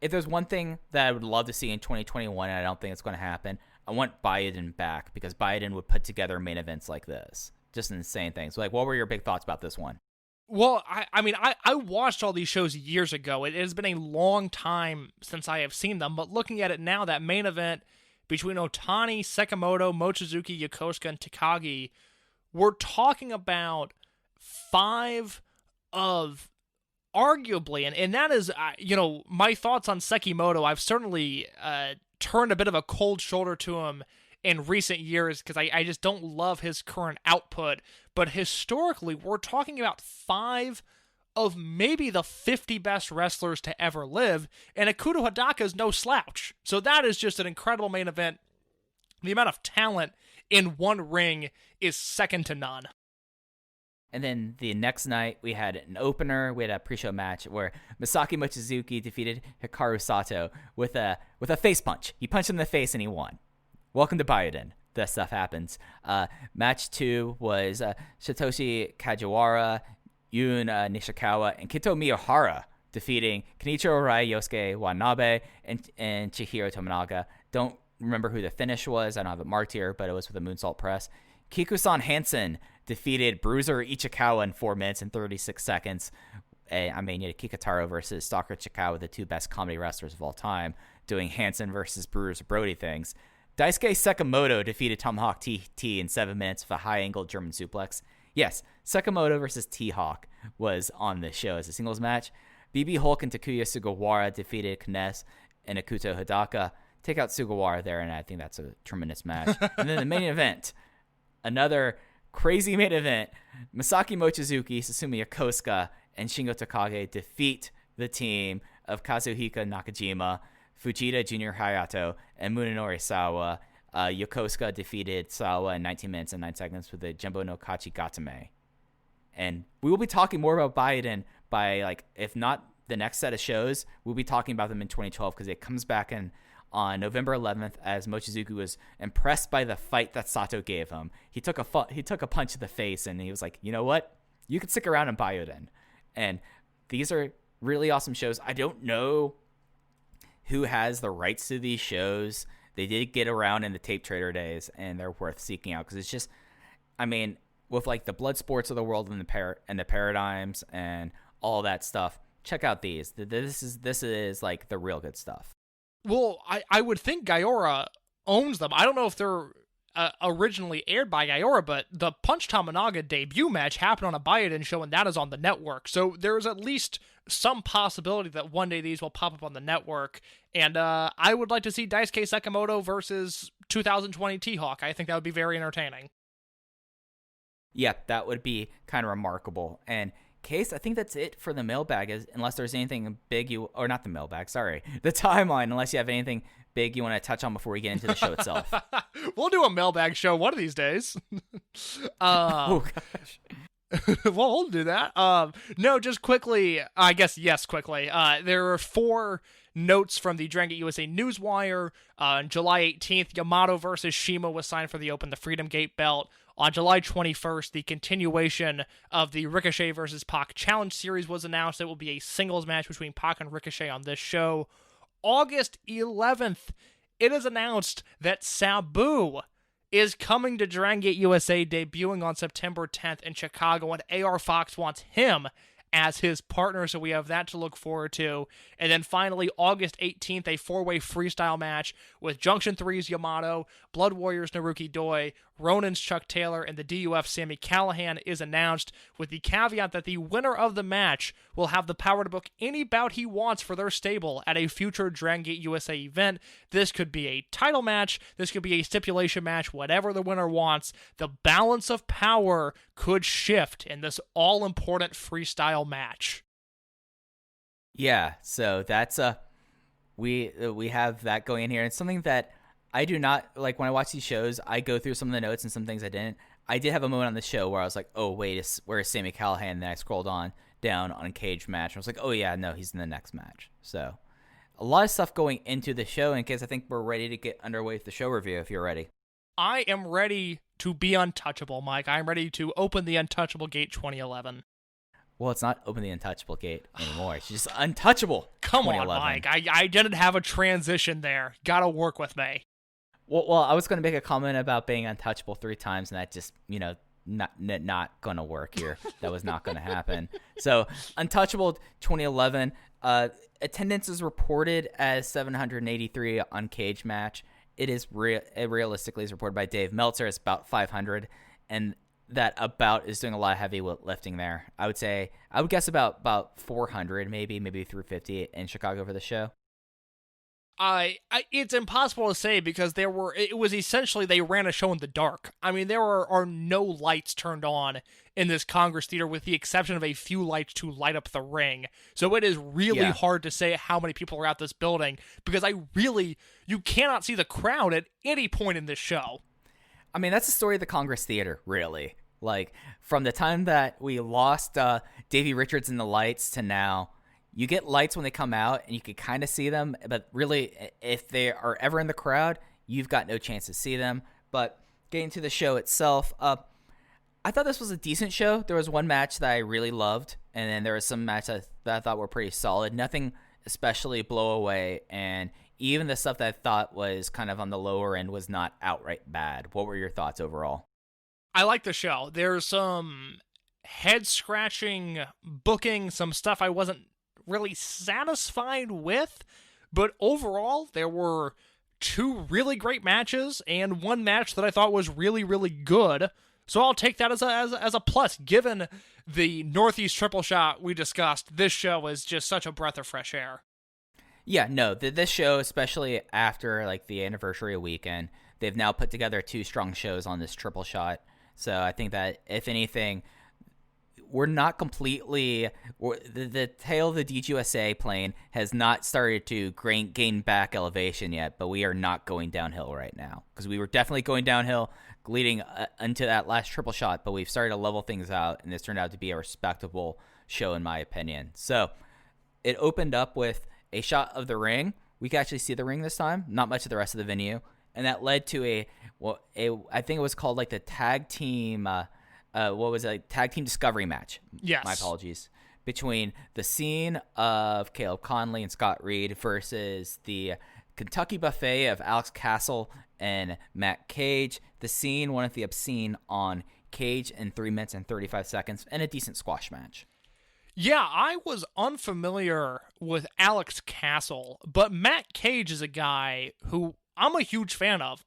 if there's one thing that I would love to see in 2021, and I don't think it's going to happen, I want Buyuden back because Buyuden would put together main events like this. Just insane things. What were your big thoughts about this one? Well, I watched all these shows years ago. It has been a long time since I have seen them, but looking at it now, that main event between Otani, Sekimoto, Mochizuki, Yokosuka, and Takagi, we're talking about 5 of arguably, and that is, my thoughts on Sekimoto. I've certainly turned a bit of a cold shoulder to him in recent years because I just don't love his current output. But historically, we're talking about 5 of maybe the 50 best wrestlers to ever live, and Ikuto Hidaka is no slouch. So that is just an incredible main event. The amount of talent in one ring is second to none. And then the next night, we had an opener. We had a pre-show match where Masaaki Mochizuki defeated Hikaru Sato with a face punch. He punched him in the face and he won. Welcome to Buyuden. That stuff happens. Match 2 was Satoshi Kajiwara, Yun Nishikawa, and Kito Miyahara defeating Kenichiro Arai, Yosuke Watanabe, and Chihiro Tominaga. Don't remember who the finish was. I don't have it marked here, but it was with a moonsault press. Kikusan Hansen defeated Bruiser Ichikawa in 4 minutes and 36 seconds. Kikutaro versus Stalker Ichikawa, the 2 best comedy wrestlers of all time, doing Hansen versus Bruiser Brody things. Daisuke Sekimoto defeated Tomahawk TT in 7 minutes with a high-angle German suplex. Yes, Sekimoto versus T-Hawk was on this show as a singles match. BB Hulk and Takuya Sugawara defeated Kness and Ikuto Hidaka. Take out Sugawara there, and I think that's a tremendous match. And then the main event, another crazy main event. Masaaki Mochizuki, Susumu Yokosuka, and Shingo Takagi defeat the team of Kazuhika Nakajima, Fujita Junior Hayato, and Munenori Sawa. Yokosuka defeated Sawa in 19 minutes and 9 seconds with the Jumbo no Kachi Gatame. And we will be talking more about Buyuden by, if not the next set of shows, we'll be talking about them in 2012 because it comes back on November 11th as Mochizuki was impressed by the fight that Sato gave him. He took a punch to the face and he was like, you know what? You can stick around in Buyuden. And these are really awesome shows. I don't know who has the rights to these shows. They did get around in the tape trader days, and they're worth seeking out because it's just, with the blood sports of the world and the paradigms and all that stuff, check out these. This is the real good stuff. Well, I would think Gaora owns them. I don't know if they're originally aired by Gaora, but the Punch Tominaga debut match happened on a Buyuden show, and that is on the network. So there's at least some possibility that one day these will pop up on the network. And I would like to see Daisuke Sekimoto versus 2020 T-Hawk. I think that would be very entertaining. Yeah, that would be kind of remarkable. And Case, I think that's it for the mailbag, unless there's anything big the timeline, unless you have anything big you want to touch on before we get into the show itself. We'll do a mailbag show one of these days. Oh, gosh. Well, we'll do that. No, just quickly, quickly. There are 4 notes from the Dragon Gate USA Newswire. On July 18th, YAMATO versus CIMA was signed for the Open the Freedom Gate belt. On July 21st, the continuation of the Ricochet versus Pac Challenge Series was announced. It will be a singles match between Pac and Ricochet on this show. August 11th, it is announced that Sabu is coming to Dragon Gate USA, debuting on September 10th in Chicago, and AR Fox wants him as his partner, so we have that to look forward to. And then finally, August 18th, a 4-way freestyle match with Junction 3's YAMATO, Blood Warriors Naruki Doi, Ronin's Chuck Taylor, and the DUF Sami Callihan is announced, with the caveat that the winner of the match will have the power to book any bout he wants for their stable at a future Dragon Gate USA event. This could be a title match, this could be a stipulation match, whatever the winner wants. The balance of power could shift in this all-important freestyle match. Yeah, so that's we have that going in here. It's something that I do not like when I watch these shows. I go through some of the notes and some things I didn't. I did have a moment on the show where I was like, "Oh wait, where is Sami Callihan?" And then I scrolled down on Cage match. And I was like, "Oh yeah, no, he's in the next match." So a lot of stuff going into the show. In case I think we're ready to get underway with the show review. If you're ready, I am ready to be untouchable, Mike. I'm ready to open the Untouchable Gate 2011. Well, it's not Open the Untouchable Gate anymore. It's just Untouchable. Come on, Mike. I didn't have a transition there. Gotta work with me. Well, I was going to make a comment about being untouchable 3 times, and that just, not going to work here. That was not going to happen. So, Untouchable 2011, attendance is reported as 783 on Cage match. It is realistically is reported by Dave Meltzer as about 500, and that about is doing a lot of heavy lifting there. I would guess about 400, maybe 350 in Chicago for the show. It's impossible to say because it was essentially they ran a show in the dark. I mean, there are no lights turned on in this Congress Theater with the exception of a few lights to light up the ring. So it is really hard to say how many people are at this building because you cannot see the crowd at any point in this show. I mean, that's the story of the Congress Theater, really. Like, from the time that we lost Davey Richards in the lights to now, you get lights when they come out, and you can kind of see them. But really, if they are ever in the crowd, you've got no chance to see them. But getting to the show itself, I thought this was a decent show. There was one match that I really loved, and then there was some matches that I thought were pretty solid. Nothing especially blow away, and even the stuff that I thought was kind of on the lower end was not outright bad. What were your thoughts overall? I like the show. There's some head-scratching booking, some stuff I wasn't really satisfied with, but overall, there were 2 really great matches and one match that I thought was really, really good. So I'll take that as a plus. Given the Northeast triple shot we discussed, this show is just such a breath of fresh air. Yeah, no, this show, especially after like the anniversary weekend, they've now put together 2 strong shows on this triple shot. So I think that if anything, we're not completely the tail of the DGUSA plane has not started to gain back elevation yet, but we are not going downhill right now because we were definitely going downhill leading into that last triple shot, but we've started to level things out, and this turned out to be a respectable show in my opinion. So it opened up with a shot of the ring. We could actually see the ring this time, not much of the rest of the venue, and that led to I think it was called like the tag team. What was it? Tag team discovery match. Yes. My apologies. Between the scene of Caleb Conley and Scott Reed versus the Kentucky Buffet of Alex Castle and Matt Cage. The scene wanted the obscene on Cage in 3 minutes and 35 seconds and a decent squash match. Yeah, I was unfamiliar with Alex Castle, but Matt Cage is a guy who I'm a huge fan of.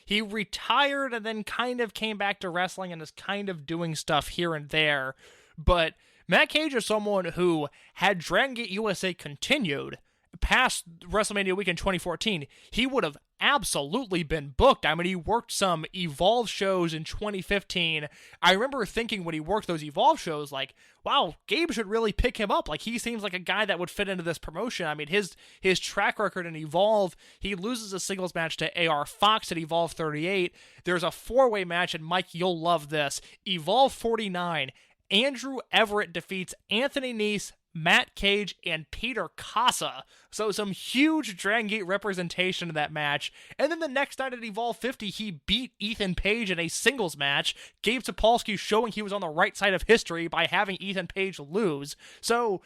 He retired and then kind of came back to wrestling and is kind of doing stuff here and there. But Matt Cage is someone who, had Dragon Gate USA continued past WrestleMania weekend 2014, he would have absolutely been booked. I mean, he worked some Evolve shows in 2015. I remember thinking when he worked those Evolve shows, like, wow, Gabe should really pick him up. Like, he seems like a guy that would fit into this promotion. I mean, his track record in Evolve, he loses a singles match to AR Fox at Evolve 38. There's a 4-way match, and Mike, you'll love this. Evolve 49, Andrew Everett defeats Anthony Nese, Matt Cage, and Peter Casa. So some huge Dragon Gate representation in that match. And then the next night at Evolve 50, he beat Ethan Page in a singles match. Gabe Sapolsky showing he was on the right side of history by having Ethan Page lose. So,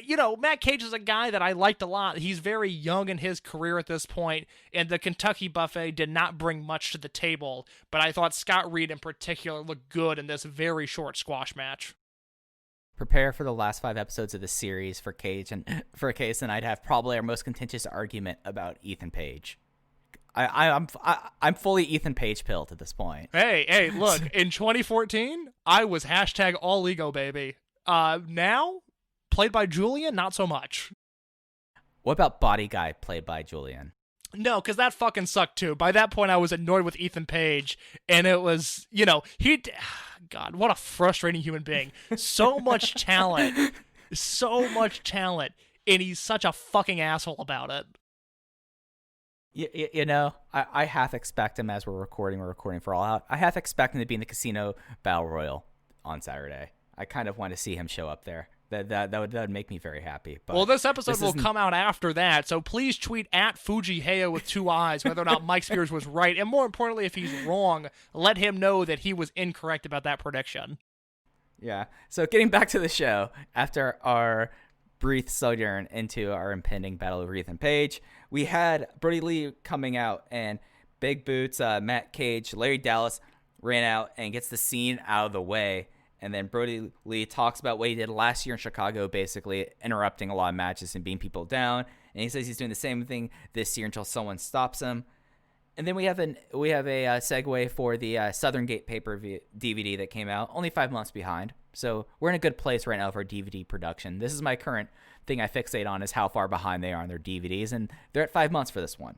you know, Matt Cage is a guy that I liked a lot. He's very young in his career at this point, and the Kentucky Buffet did not bring much to the table. But I thought Scott Reed in particular looked good in this very short squash match. Prepare for the last 5 episodes of the series for Cage, and for Case, and I'd have probably our most contentious argument about Ethan Page. I'm fully Ethan Page pilled at this point. Hey, look, in 2014, I was hashtag all ego, baby. Now, played by Julian, not so much. What about Body Guy played by Julian? No, because that fucking sucked too. By that point, I was annoyed with Ethan Page, and it was, you know, God, what a frustrating human being. So much talent, and he's such a fucking asshole about it. You know, I half expect him as we're recording for All Out. I half expect him to be in the Casino Battle Royal on Saturday. I kind of want to see him show up there. That would make me very happy. But well, this episode will come out after that, so please tweet at Fujiheya with 2 eyes whether or not Mike Spears was right, and more importantly, if he's wrong, let him know that he was incorrect about that prediction. Yeah. So getting back to the show, after our brief sojourn into our impending battle of Ethan Page, we had Brody Lee coming out, and Big Boots, Matt Cage, Larry Dallas ran out and gets the scene out of the way. And then Brody Lee talks about what he did last year in Chicago, basically interrupting a lot of matches and beating people down. And he says he's doing the same thing this year until someone stops him. And then we have a segue for the Southern Gate pay-per-view DVD that came out, only 5 months behind. So we're in a good place right now for DVD production. This is my current thing I fixate on, is how far behind they are on their DVDs, and they're at 5 months for this one.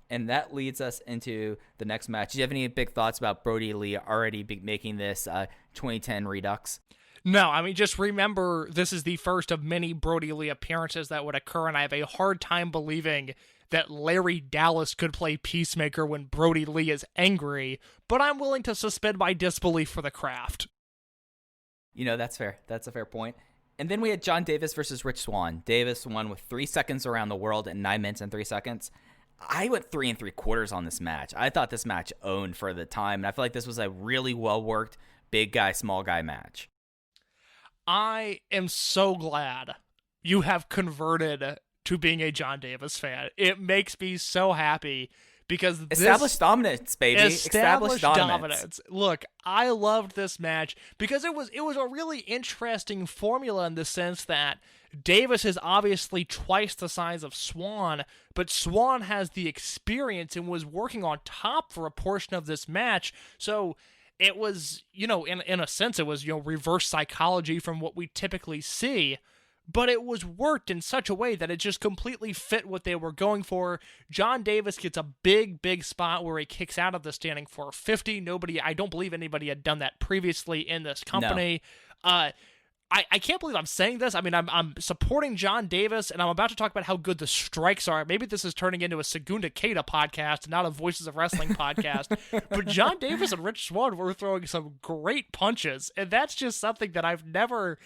And that leads us into the next match. Do you have any big thoughts about Brody Lee already making this 2010 Redux? No, I mean, just remember, this is the first of many Brody Lee appearances that would occur, and I have a hard time believing that Larry Dallas could play Peacemaker when Brody Lee is angry, but I'm willing to suspend my disbelief for the craft. That's fair. That's a fair point. And then we had John Davis versus Rich Swann. Davis won with 3 seconds around the world in 9 minutes and 3 seconds. I went 3 3/4 on this match. I thought this match owned for the time, and I feel like this was a really well-worked big guy, small guy match. I am so glad you have converted to being a John Davis fan. It makes me so happy because established dominance, baby. Established dominance. Look, I loved this match because it was a really interesting formula in the sense that Davis is obviously twice the size of Swann, but Swann has the experience and was working on top for a portion of this match. So it was, in a sense, it was, reverse psychology from what we typically see, but it was worked in such a way that it just completely fit what they were going for. John Davis gets a big spot where he kicks out of the standing 450. I don't believe anybody had done that previously in this company. No. I can't believe I'm saying this. I mean, I'm supporting John Davis, and I'm about to talk about how good the strikes are. Maybe this is turning into a Segunda Caeta podcast, not a Voices of Wrestling podcast. But John Davis and Rich Swann were throwing some great punches, and that's just something that I've never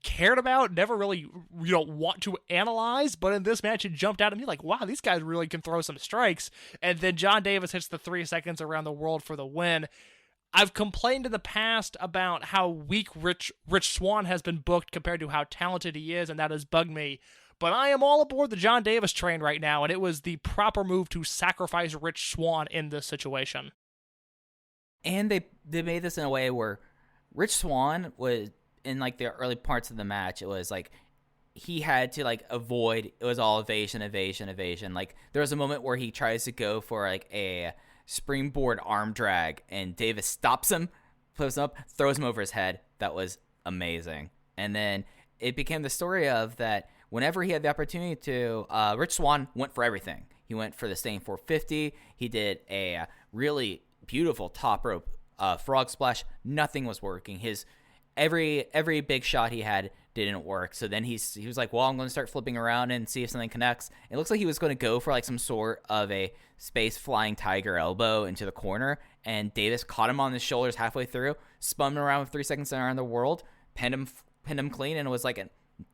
cared about, never really, want to analyze. But in this match, it jumped out at me like, wow, these guys really can throw some strikes. And then John Davis hits the 3 seconds around the world for the win. I've complained in the past about how weak Rich Swann has been booked compared to how talented he is, and that has bugged me. But I am all aboard the John Davis train right now, and it was the proper move to sacrifice Rich Swann in this situation. And they made this in a way where Rich Swann was, in like the early parts of the match, it was like he had to like avoid, it was all evasion. Like there was a moment where he tries to go for like a springboard arm drag, and Davis stops him, flips him up, throws him over his head. That was amazing. And then it became the story of that whenever he had the opportunity to, Rich Swann went for everything. He went for the standing 450. He did a really beautiful top rope frog splash. Nothing was working. His every big shot he had didn't work. So then he was like, well, I'm going to start flipping around and see if something connects. It looks like he was going to go for like some sort of a space flying tiger elbow into the corner, and Davis caught him on the shoulders halfway through, spun him around with 3 seconds around the world, pinned him clean, and it was like a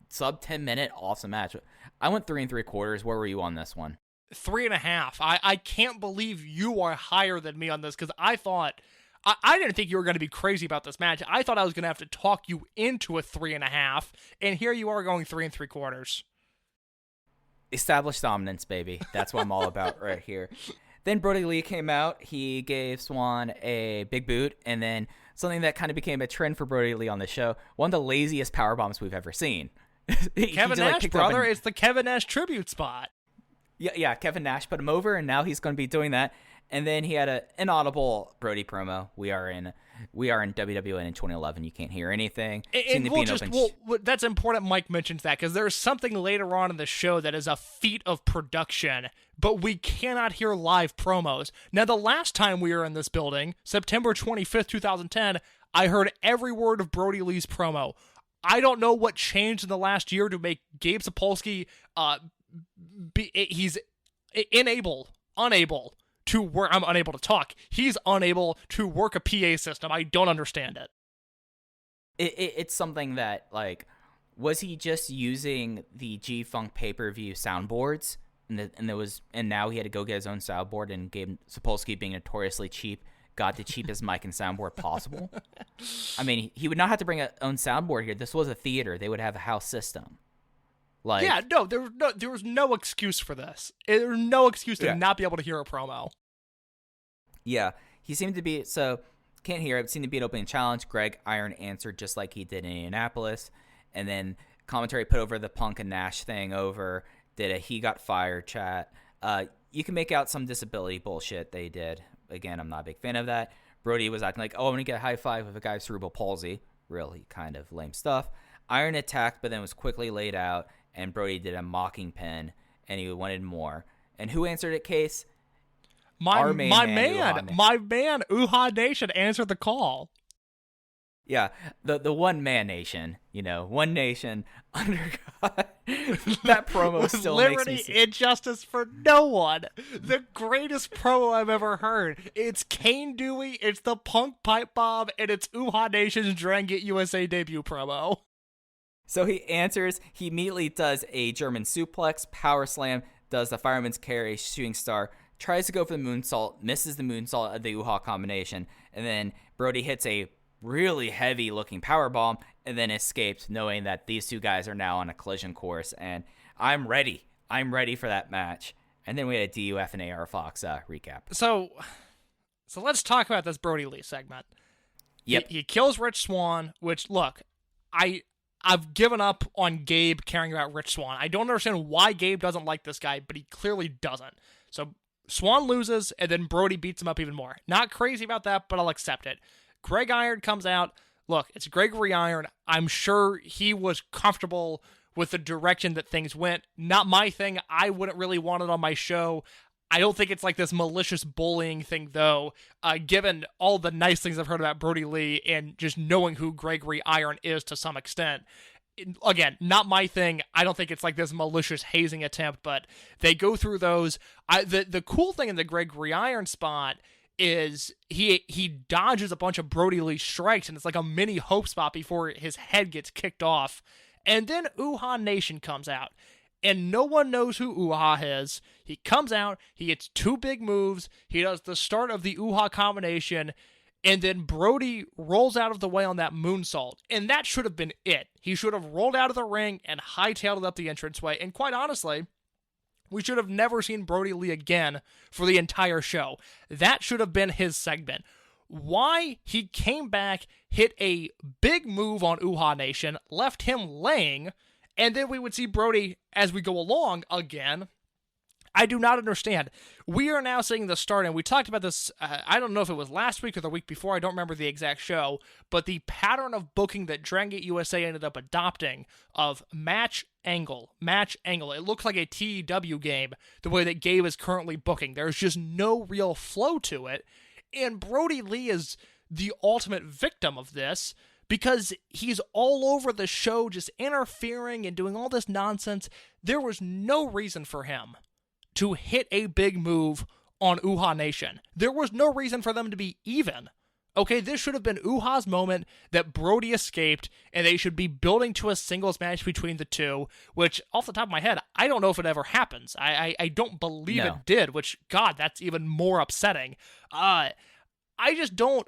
sub 10-minute awesome match. I went 3 3/4. Where were you on this one? 3.5. I can't believe you are higher than me on this, because I thought I didn't think you were going to be crazy about this match. I thought I was going to have to talk you into a 3.5, and here you are going 3 3/4. Established dominance, baby. That's what I'm all about right here. Then Brody Lee came out. He gave Swann a big boot, and then something that kind of became a trend for Brody Lee on the show, one of the laziest power bombs we've ever seen. Kevin Nash, brother. It's the Kevin Nash tribute spot. Yeah, Kevin Nash put him over, and now he's going to be doing that. And then he had an inaudible Brody promo. We are in WWN in 2011. You can't hear anything. That's important Mike mentions that, because there's something later on in the show that is a feat of production, but we cannot hear live promos. Now, the last time we were in this building, September 25th, 2010, I heard every word of Brody Lee's promo. I don't know what changed in the last year to make Gabe Sapolsky he's unable to work. I'm unable to talk. He's unable to work a PA system. I don't understand it. It's something that, like, was he just using the G-Funk pay-per-view soundboards, and now he had to go get his own soundboard, and Gabe Sapolsky, being notoriously cheap, got the cheapest mic and soundboard possible? I mean, he would not have to bring his own soundboard here. This was a theater. They would have a house system. There was no excuse for this. There's no excuse to not be able to hear a promo. Yeah, he seemed to be, so can't hear it. Seemed to be an opening challenge. Greg Iron answered just like he did in Indianapolis, and then commentary put over the Punk and Nash thing over. Did a he got fired chat. you can make out some disability bullshit they did. Again, I'm not a big fan of that. Brody was acting like, oh, I'm going to get a high five with a guy with cerebral palsy. Really kind of lame stuff. Iron attacked, but then was quickly laid out, and Brody did a mocking pin, and he wanted more. And who answered it, Case? My man, Uha Nation answered the call. Yeah, the one man nation, one nation under God. That promo still liberty makes me and justice for no one. The greatest promo I've ever heard. It's Kane Dewey, it's the Punk Pipe Bomb, and it's Uha Nation's Dragon Gate USA debut promo. So he answers. He immediately does a German suplex, power slam, does the fireman's carry, shooting star, tries to go for the moonsault, misses the moonsault of the Uha combination, and then Brody hits a really heavy looking power bomb and then escapes, knowing that these two guys are now on a collision course. And I'm ready for that match. And then we had a DUF and AR Fox recap. So let's talk about this Brody Lee segment. Yep. He kills Rich Swann, which, look, I've given up on Gabe caring about Rich Swann. I don't understand why Gabe doesn't like this guy, but he clearly doesn't. So Swann loses, and then Brody beats him up even more. Not crazy about that, but I'll accept it. Greg Iron comes out. Look, it's Gregory Iron. I'm sure he was comfortable with the direction that things went. Not my thing. I wouldn't really want it on my show. I don't think it's like this malicious bullying thing, though, given all the nice things I've heard about Brody Lee and just knowing who Gregory Iron is to some extent. Again, not my thing. I don't think it's like this malicious hazing attempt, but they go through those. The cool thing in the Gregory Iron spot is he dodges a bunch of Brody Lee strikes, and it's like a mini hope spot before his head gets kicked off. And then Uha Nation comes out, and no one knows who Uha is. He comes out, he hits two big moves, he does the start of the Uha combination, and then Brody rolls out of the way on that moonsault. And that should have been it. He should have rolled out of the ring and hightailed it up the entranceway. And quite honestly, we should have never seen Brody Lee again for the entire show. That should have been his segment. Why he came back, hit a big move on Uha Nation, left him laying, and then we would see Brody as we go along again. I do not understand. We are now seeing the start, and we talked about this, I don't know if it was last week or the week before, I don't remember the exact show, but the pattern of booking that Dragon Gate USA ended up adopting of match angle. It looks like a TEW game, the way that Gabe is currently booking. There's just no real flow to it, and Brody Lee is the ultimate victim of this, because he's all over the show just interfering and doing all this nonsense. There was no reason for him to hit a big move on Uha Nation. There was no reason for them to be even. Okay, this should have been Uha's moment that Brody escaped, and they should be building to a singles match between the two, which, off the top of my head, I don't know if it ever happens. I don't believe it did, which, God, that's even more upsetting. I just don't...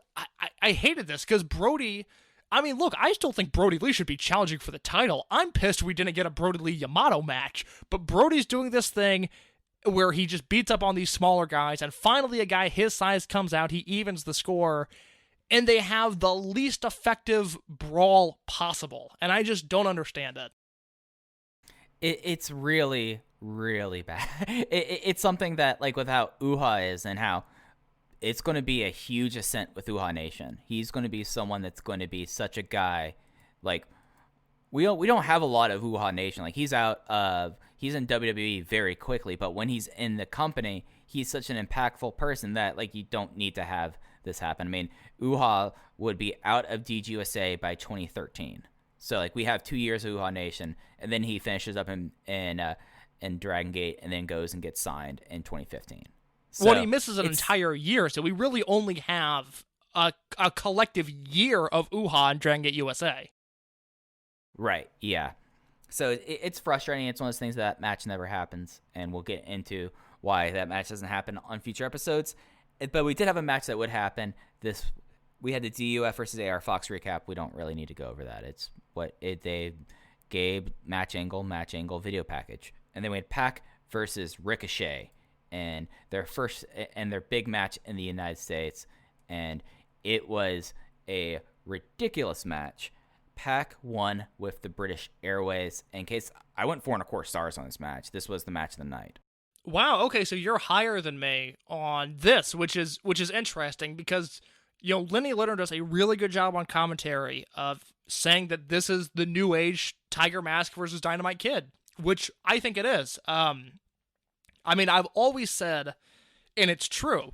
I hated this, because Brody... I mean, look, I still think Brody Lee should be challenging for the title. I'm pissed we didn't get a Brody Lee Yamato match, but Brody's doing this thing where he just beats up on these smaller guys, and finally a guy his size comes out, he evens the score, and they have the least effective brawl possible, and I just don't understand it. It's really, really bad. It's something that, like, with how Uha is and how it's going to be a huge ascent with Uha Nation. He's going to be someone that's going to be such a guy. Like, we don't have a lot of Uha Nation. Like, he's in WWE very quickly, but when he's in the company, he's such an impactful person that, like, you don't need to have this happen. I mean, Uha would be out of DGUSA by 2013. So, like, we have 2 years of Uha Nation, and then he finishes up in Dragon Gate and then goes and gets signed in 2015. So well, he misses an entire year, so we really only have a collective year of Uha in Dragon Gate USA. Right, yeah. So it's frustrating. It's one of those things that match never happens, and we'll get into why that match doesn't happen on future episodes. But we did have a match that would happen. We had the DUF versus AR Fox recap. We don't really need to go over that. It's they Gabe match angle video package, and then we had Pac versus Ricochet, and their big match in the United States, and it was a ridiculous match. Pac won with the British Airways. In case I went 4.25 stars on this match. This was the match of the night. Wow. Okay, so you're higher than me on this, which is interesting because Lenny Leonard does a really good job on commentary of saying that this is the new age Tiger Mask versus Dynamite Kid, which I think it is. I've always said, and it's true,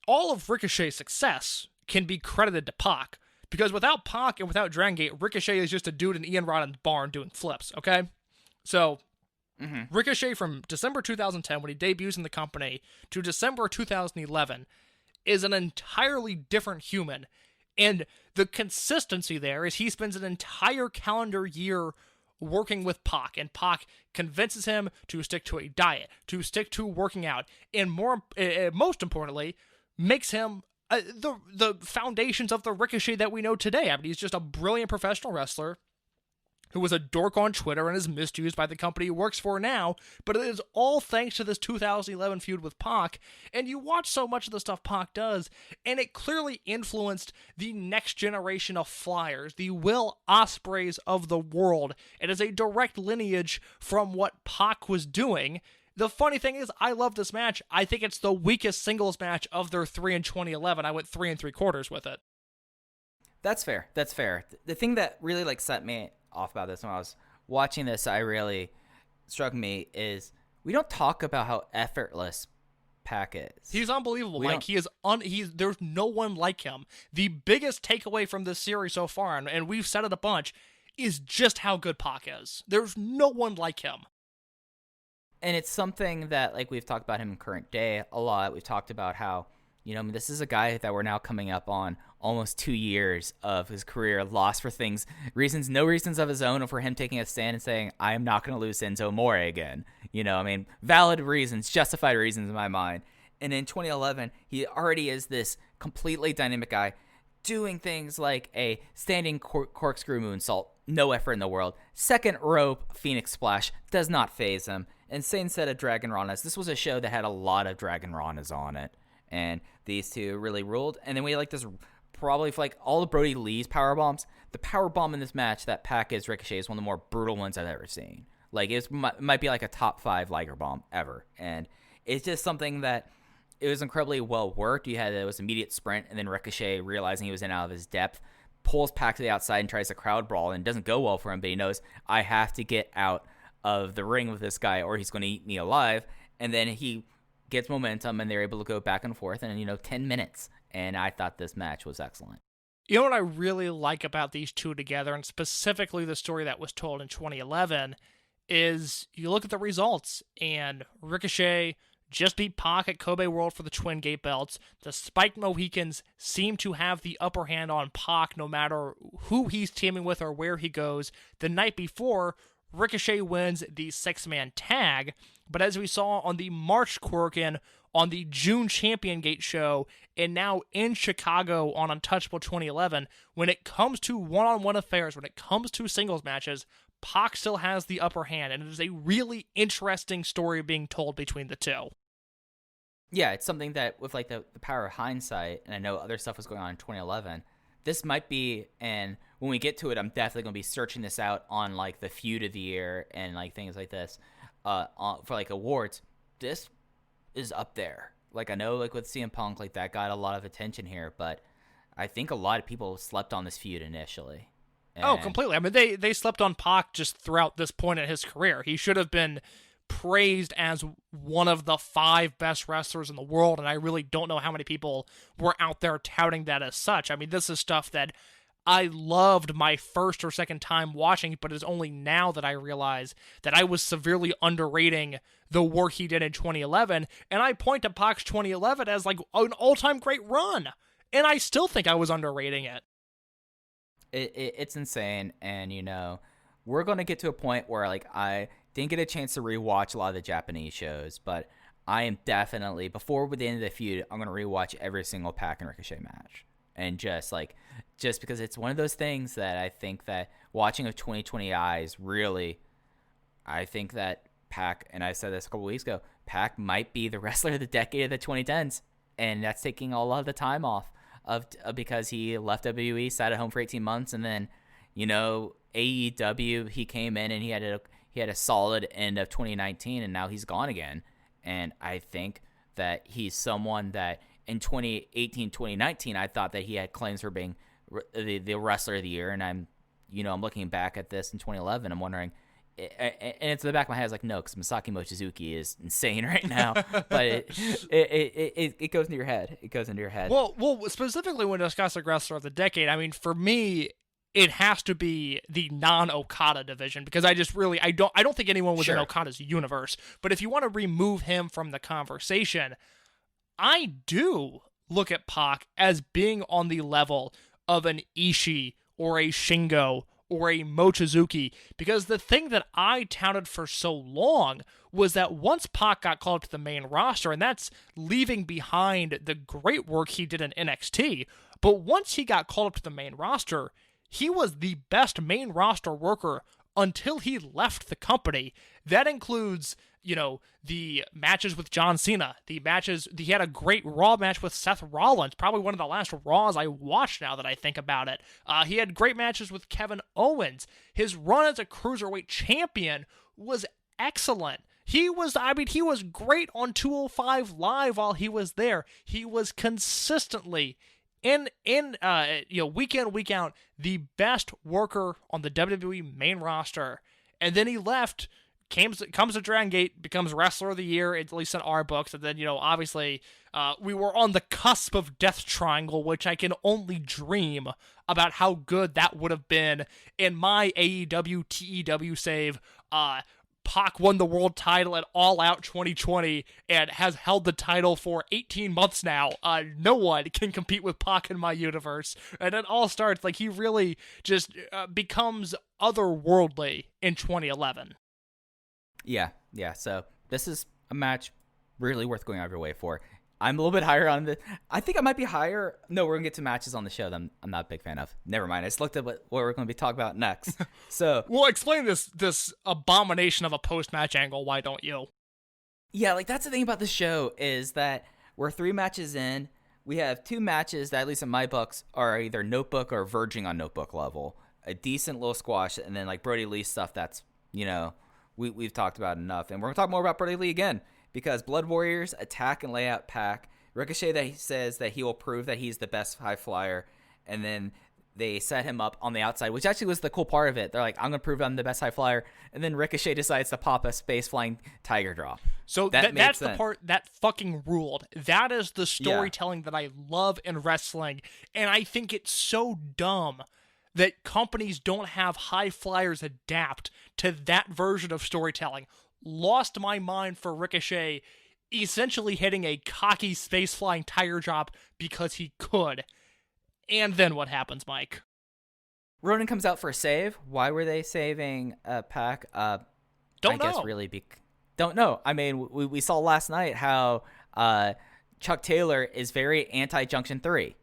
all of Ricochet's success can be credited to Pac, because without Pac and without Dragon Gate, Ricochet is just a dude in Ian Rodden's barn doing flips. Okay, so. Ricochet from December 2010, when he debuts in the company, to December 2011, is an entirely different human. And the consistency there is he spends an entire calendar year working with Pac, and Pac convinces him to stick to a diet, to stick to working out, and most importantly, makes him the foundations of the Ricochet that we know today. He's just a brilliant professional wrestler who was a dork on Twitter and is misused by the company he works for now, but it is all thanks to this 2011 feud with Pac, and you watch so much of the stuff Pac does, and it clearly influenced the next generation of Flyers, the Will Ospreys of the world. It is a direct lineage from what Pac was doing. The funny thing is, I love this match. I think it's the weakest singles match of their 3 in 2011. I went 3 3/4 with it. That's fair. The thing that really set me off about this when I was watching this, really struck me, is we don't talk about how effortless Pac is. He's unbelievable, Mike. There's no one like him. The biggest takeaway from this series so far, and we've said it a bunch, is just how good Pac is. There's no one like him. And it's something that, we've talked about him in current day a lot. We've talked about how, this is a guy that we're now coming up on almost 2 years of his career lost for no reasons of his own, or for him taking a stand and saying, I am not going to lose Enzo Amore again. Valid reasons, justified reasons in my mind. And in 2011, he already is this completely dynamic guy doing things like a standing corkscrew moonsault, no effort in the world. Second rope Phoenix Splash does not faze him. Insane set of Dragon Ranas. This was a show that had a lot of Dragon Ranas on it, and these two really ruled. And then we had this, probably for all of Brody Lee's power bombs, the power bomb in this match that Pac is Ricochet is one of the more brutal ones I've ever seen. It might be a top 5 Liger bomb ever, and it's just something that it was incredibly well worked. It was immediate sprint, and then Ricochet, realizing he was out of his depth, pulls Pac to the outside and tries to crowd brawl, and it doesn't go well for him, but he knows, I have to get out of the ring with this guy or he's going to eat me alive. And then he gets momentum, and they're able to go back and forth in 10 minutes. And I thought this match was excellent. You know what I really like about these two together, and specifically the story that was told in 2011, is you look at the results, and Ricochet just beat Pac at Kobe World for the Twin Gate belts. The Spike Mohicans seem to have the upper hand on Pac no matter who he's teaming with or where he goes. The night before, Ricochet wins the 6-man tag, but as we saw on the March Korakuen, on the June Champion Gate show, and now in Chicago on Untouchable 2011, when it comes to one-on-one affairs, when it comes to singles matches, Pac still has the upper hand, and it is a really interesting story being told between the two. Yeah, it's something that with the power of hindsight, and I know other stuff was going on in 2011, this might be, and when we get to it, I'm definitely going to be searching this out on the feud of the year and things like this for awards. This is up there. I know with CM Punk, that got a lot of attention here, but I think a lot of people slept on this feud initially. Oh, completely. They slept on Pac just throughout this point in his career. He should have been praised as one of the 5 best wrestlers in the world, and I really don't know how many people were out there touting that as such. This is stuff that I loved my first or second time watching, but it's only now that I realize that I was severely underrating the work he did in 2011, and I point to Pac's 2011 as an all-time great run, and I still think I was underrating it. It's insane, and we're going to get to a point where I didn't get a chance to rewatch a lot of the Japanese shows, but I am definitely, before the end of the feud, I'm going to rewatch every single Pac and Ricochet match. And just because it's one of those things that I think that watching with 2020 eyes, really, I think that Pac, and I said this a couple weeks ago, Pac might be the wrestler of the decade of the 2010s. And that's taking a lot of the time off because he left WWE, sat at home for 18 months, and then, AEW, he came in and he had a solid end of 2019, and now he's gone again. And I think that he's someone that in 2018, 2019, I thought that he had claims for being the wrestler of the year. And I'm looking back at this in 2011. I'm wondering, and it's in the back of my head, I was like, no, because Masaaki Mochizuki is insane right now. But it goes into your head. It goes into your head. Well, specifically when discussing wrestler of the decade, I mean, for me, it has to be the non-Okada division, because I don't think anyone was in Okada's universe. But if you want to remove him from the conversation, I do look at Pac as being on the level of an Ishii or a Shingo or a Mochizuki, because the thing that I touted for so long was that once Pac got called up to the main roster, and that's leaving behind the great work he did in NXT, but once he got called up to the main roster, he was the best main roster worker until he left the company. That includes, the matches with John Cena, he had a great Raw match with Seth Rollins, probably one of the last Raws I watched now that I think about it. He had great matches with Kevin Owens. His run as a Cruiserweight champion was excellent. He was great on 205 Live while he was there. He was consistently week in, week out, the best worker on the WWE main roster. And then he left, comes to Dragon Gate, becomes Wrestler of the Year, at least in our books. And then, obviously, we were on the cusp of Death Triangle, which I can only dream about how good that would have been. In my AEW TEW save, Pac won the world title at All Out 2020 and has held the title for 18 months now. No one can compete with Pac in my universe. And it all starts, he really just becomes otherworldly in 2011. Yeah. So this is a match really worth going out of your way for. I'm a little bit higher on the. I think I might be higher. No, we're gonna get to matches on the show that I'm not a big fan of. Never mind. I just looked at what we're gonna be talking about next. So well, explain this abomination of a post-match angle. Why don't you? Yeah, that's the thing about the show is that we're 3 matches in. We have 2 matches that, at least in my books, are either notebook or verging on notebook level. A decent little squash, and then Brody Lee stuff that's we've talked about enough, and we're gonna talk more about Brody Lee again. Because Blood Warriors attack and lay out Pac. Ricochet that he says that he will prove that he's the best high flyer. And then they set him up on the outside, which actually was the cool part of it. They're like, I'm going to prove I'm the best high flyer. And then Ricochet decides to pop a space flying tiger drop. So that's the part that fucking ruled. That is the storytelling that I love in wrestling. And I think it's so dumb that companies don't have high flyers adapt to that version of storytelling. Lost my mind for Ricochet essentially hitting a cocky space-flying tiger drop because he could. And then what happens, Mike? Ronan comes out for a save. Why were they saving Pac? Don't know. I mean, we saw last night how Chuck Taylor is very anti-Junction 3.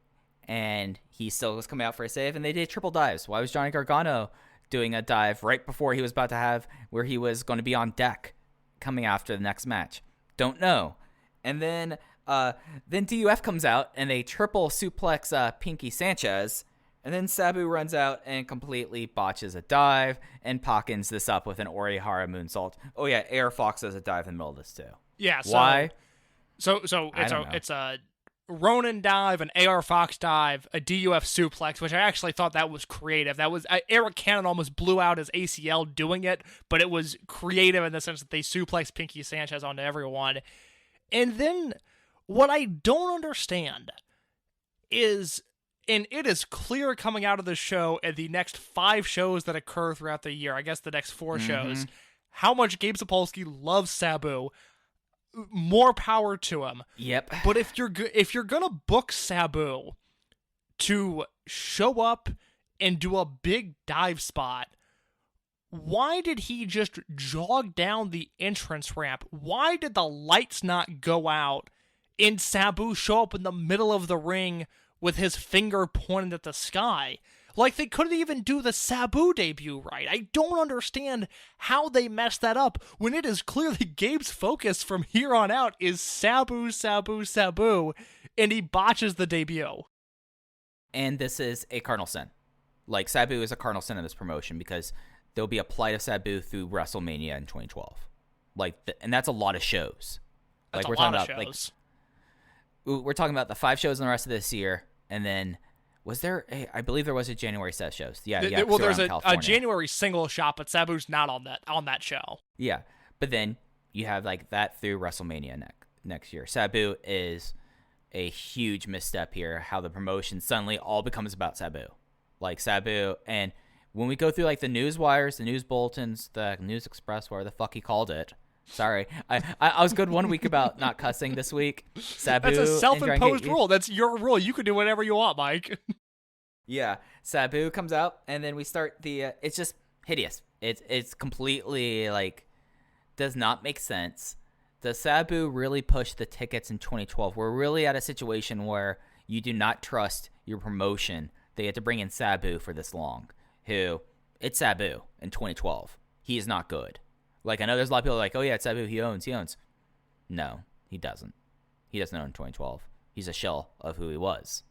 And he still was coming out for a save, and they did triple dives. Why was Johnny Gargano doing a dive right before he was about to have where he was going to be on deck coming after the next match? Don't know. And then DUF comes out and they triple suplex Pinky Sanchez, and then Sabu runs out and completely botches a dive, and Pac ends this up with an Orihara moonsault. Oh yeah, Air Fox does a dive in the middle of this too. Yeah. Why? So it's a Ronin dive, an AR Fox dive, a DUF suplex, which I actually thought that was creative. That was Eric Cannon almost blew out his ACL doing it, but it was creative in the sense that they suplexed Pinky Sanchez onto everyone. And then what I don't understand is, and it is clear coming out of the show and the next 5 shows that occur throughout the year, I guess the next 4 shows, how much Gabe Sapolsky loves Sabu. More power to him. Yep. But if you're gonna book Sabu to show up and do a big dive spot, why did he just jog down the entrance ramp? Why did the lights not go out and Sabu show up in the middle of the ring with his finger pointed at the sky? They couldn't even do the Sabu debut right. I don't understand how they messed that up when it is clearly Gabe's focus from here on out is Sabu, Sabu, Sabu, and he botches the debut. And this is a cardinal sin. Sabu is a cardinal sin of this promotion because there'll be a plight of Sabu through WrestleMania in 2012. And that's a lot of shows. That's Like we're a lot talking of about shows. we're talking about the 5 shows in the rest of this year, and then was there I believe there was a January set of shows. Yeah, yeah. Well, around there's a California. January single shot, but Sabu's not on that show. Yeah, but then you have like that through WrestleMania next year. Sabu is a huge misstep here. How the promotion suddenly all becomes about Sabu, like Sabu, and when we go through like the news wires, the news bulletins, the News Express, whatever the fuck he called it. Sorry, I was good one week about not cussing this week. Sabu. That's a self-imposed and rule. That's your rule. You can do whatever you want, Mike. Yeah, Sabu comes out, and then we start the. It's just hideous. It's completely like does not make sense. Does Sabu really push the tickets in 2012? We're really at a situation where you do not trust your promotion. They had to bring in Sabu for this long. Who it's Sabu in 2012. He is not good. Like I know there's a lot of people like, oh yeah, it's Sabu. He owns. No, he doesn't. He doesn't own in 2012. He's a shell of who he was,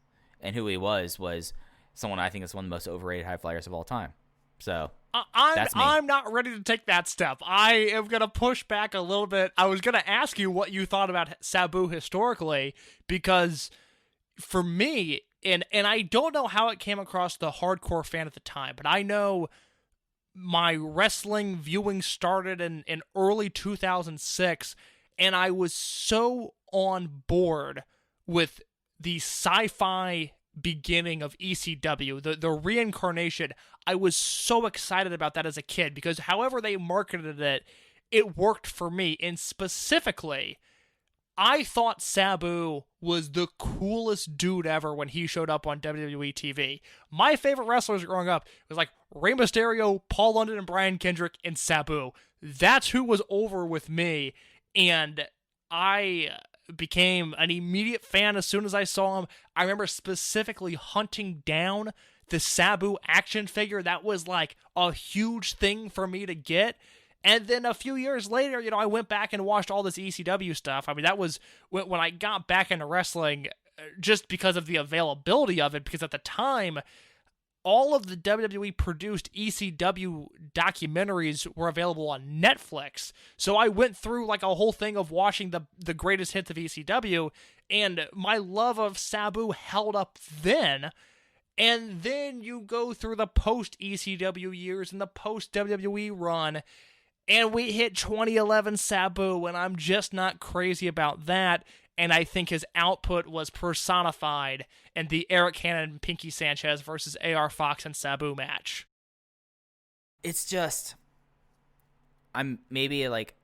and who he was someone I think is one of the most overrated high flyers of all time. So that's me. I'm not ready to take that step. I am gonna push back a little bit. I was gonna ask you what you thought about Sabu historically, because for me, and I don't know how it came across the hardcore fan at the time, but I know my wrestling viewing started in early 2006, and I was so on board with the sci-fi beginning of ECW, the reincarnation. I was so excited about that as a kid because however they marketed it, it worked for me. And specifically, I thought Sabu was the coolest dude ever when he showed up on WWE TV. My favorite wrestlers growing up was like Rey Mysterio, Paul London, and Brian Kendrick, and Sabu. That's who was over with me, and I became an immediate fan as soon as I saw him. I remember specifically hunting down the Sabu action figure. That was like a huge thing for me to get. And then a few years later, I went back and watched all this ECW stuff. I mean, that was when I got back into wrestling just because of the availability of it, because at the time, all of the WWE-produced ECW documentaries were available on Netflix. So I went through like a whole thing of watching the greatest hits of ECW, and my love of Sabu held up then. And then you go through the post-ECW years and the post-WWE run, and we hit 2011 Sabu, and I'm just not crazy about that. And I think his output was personified in the Eric Cannon and Pinky Sanchez versus AR Fox and Sabu match. It's just, I'm maybe like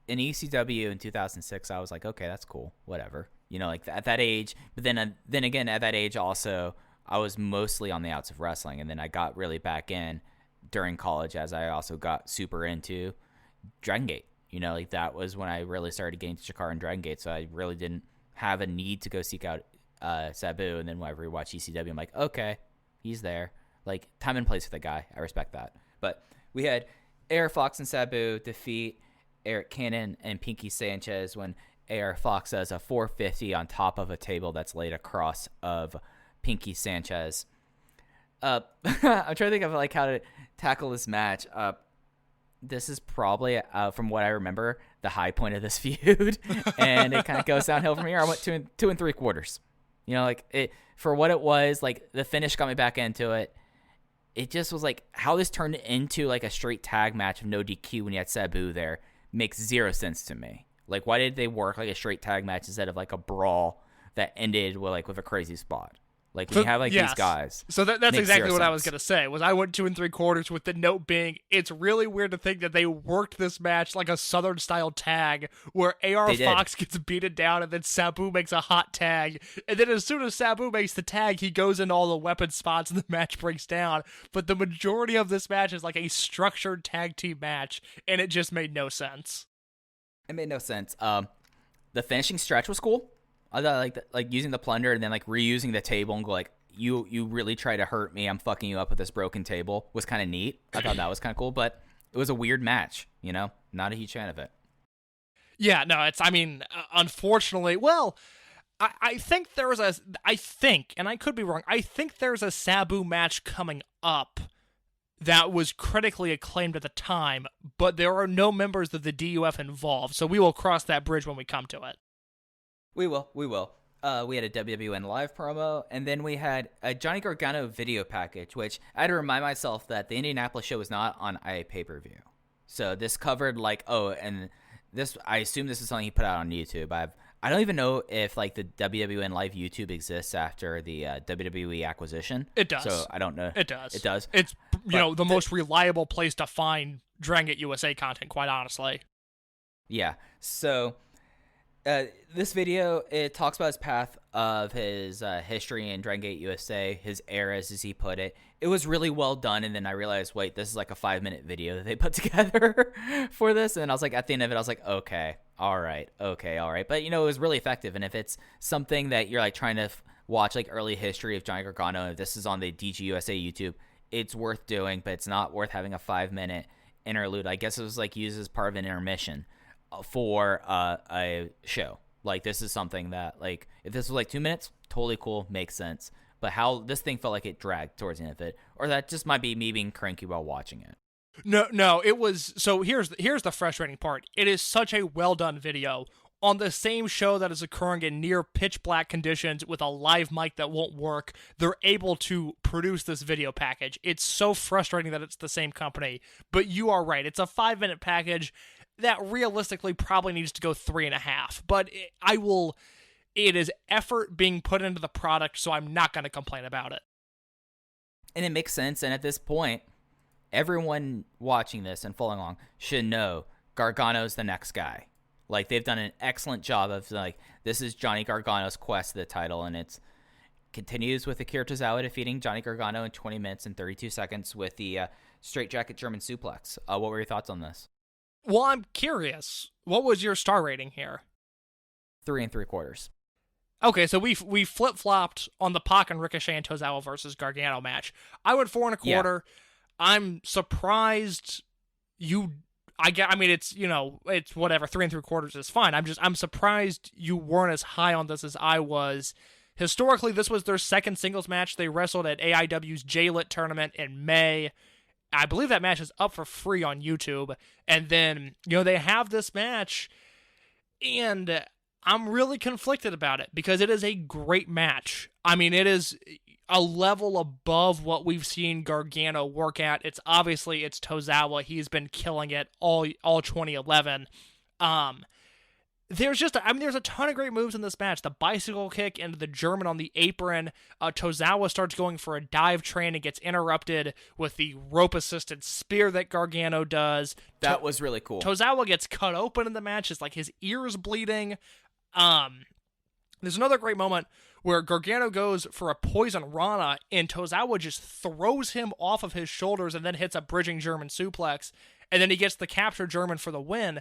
in ECW in 2006, I was like, okay, that's cool, whatever. Like at that age. But then again, at that age also, I was mostly on the outs of wrestling. And then I got really back in during college as I also got super into Dragon Gate. Like that was when I really started getting to Chikara and Dragon Gate, so I really didn't have a need to go seek out Sabu. And then when I rewatched ECW, I'm like, okay, he's there. Like, time and place for the guy. I respect that. But we had AR Fox and Sabu defeat Eric Cannon and Pinky Sanchez when AR Fox does a 450 on top of a table that's laid across of Pinky Sanchez. I'm trying to think of like how to tackle this match. This is probably, from what I remember, the high point of this feud, and it kind of goes downhill from here. I went 2 3/4. Like it for what it was. Like the finish got me back into it. It just was like how this turned into like a straight tag match of no DQ when you had Sabu there makes zero sense to me. Like why did they work like a straight tag match instead of like a brawl that ended with a crazy spot? Like when you have like these guys. So that's exactly what I was going to say. Was I went 2 3/4 with the note being, it's really weird to think that they worked this match like a Southern style tag where AR Fox gets beaten down and then Sabu makes a hot tag. And then as soon as Sabu makes the tag, he goes into all the weapon spots and the match breaks down. But the majority of this match is like a structured tag team match, and it just made no sense. It made no sense. The finishing stretch was cool. I thought like using the plunder and then like reusing the table and go like, you really try to hurt me, I'm fucking you up with this broken table was kind of neat. I thought that was kind of cool, but it was a weird match, not a huge fan of it. Yeah, no, unfortunately, well, I think and I could be wrong, I think there's a Sabu match coming up that was critically acclaimed at the time, but there are no members of the DUF involved, so we will cross that bridge when we come to it. We will. We had a WWN live promo, and then we had a Johnny Gargano video package, which I had to remind myself that the Indianapolis show was not on a pay-per-view. So this covered and this, I assume this is something he put out on YouTube. I don't even know if like the WWN live YouTube exists after the WWE acquisition. It does. So I don't know. It does. It does. It's the most reliable place to find Dragon Gate USA content, quite honestly. Yeah. So this video, it talks about his path of his history in Dragon Gate USA, his eras, as he put it. It was really well done, and then I realized, wait, this is like a 5-minute video that they put together for this, and I was like, at the end of it, I was like, okay, all right. But, it was really effective, and if it's something that you're like trying to watch, like early history of Johnny Gargano, if this is on the DGUSA YouTube, it's worth doing, but it's not worth having a 5-minute interlude. I guess it was like used as part of an intermission for a show. Like, this is something that, like, if this was like 2 minutes, totally cool, makes sense. But how this thing felt like it dragged towards the end of it, or that just might be me being cranky while watching it. No, it was. So here's the frustrating part. It is such a well done video on the same show that is occurring in near pitch black conditions with a live mic that won't work. They're able to produce this video package. It's so frustrating that it's the same company, but you are right. It's a 5-minute package that realistically probably needs to go 3.5. But it is effort being put into the product, so I'm not going to complain about it. And it makes sense, and at this point, everyone watching this and following along should know Gargano's the next guy. Like, they've done an excellent job of, like, this is Johnny Gargano's quest to the title, and it continues with Akira Tozawa defeating Johnny Gargano in 20 minutes and 32 seconds with the straightjacket German suplex. What were your thoughts on this? Well, I'm curious. What was your star rating here? 3 3/4. Okay, so we flip-flopped on the Pac and Ricochet and Tozawa versus Gargano match. I went 4 1/4. Yeah. I'm surprised it's whatever, 3 3/4 is fine. I'm surprised you weren't as high on this as I was. Historically, this was their second singles match. They wrestled at AIW's J-Lit tournament in May. I believe that match is up for free on YouTube. And then, they have this match, and I'm really conflicted about it because it is a great match. I mean, it is a level above what we've seen Gargano work at. It's Tozawa. He's been killing it all 2011. There's a ton of great moves in this match. The bicycle kick into the German on the apron. Tozawa starts going for a dive train and gets interrupted with the rope-assisted spear that Gargano does. That was really cool. Tozawa gets cut open in the match. It's like his ear's bleeding. There's another great moment where Gargano goes for a poison Rana, and Tozawa just throws him off of his shoulders and then hits a bridging German suplex, and then he gets the capture German for the win.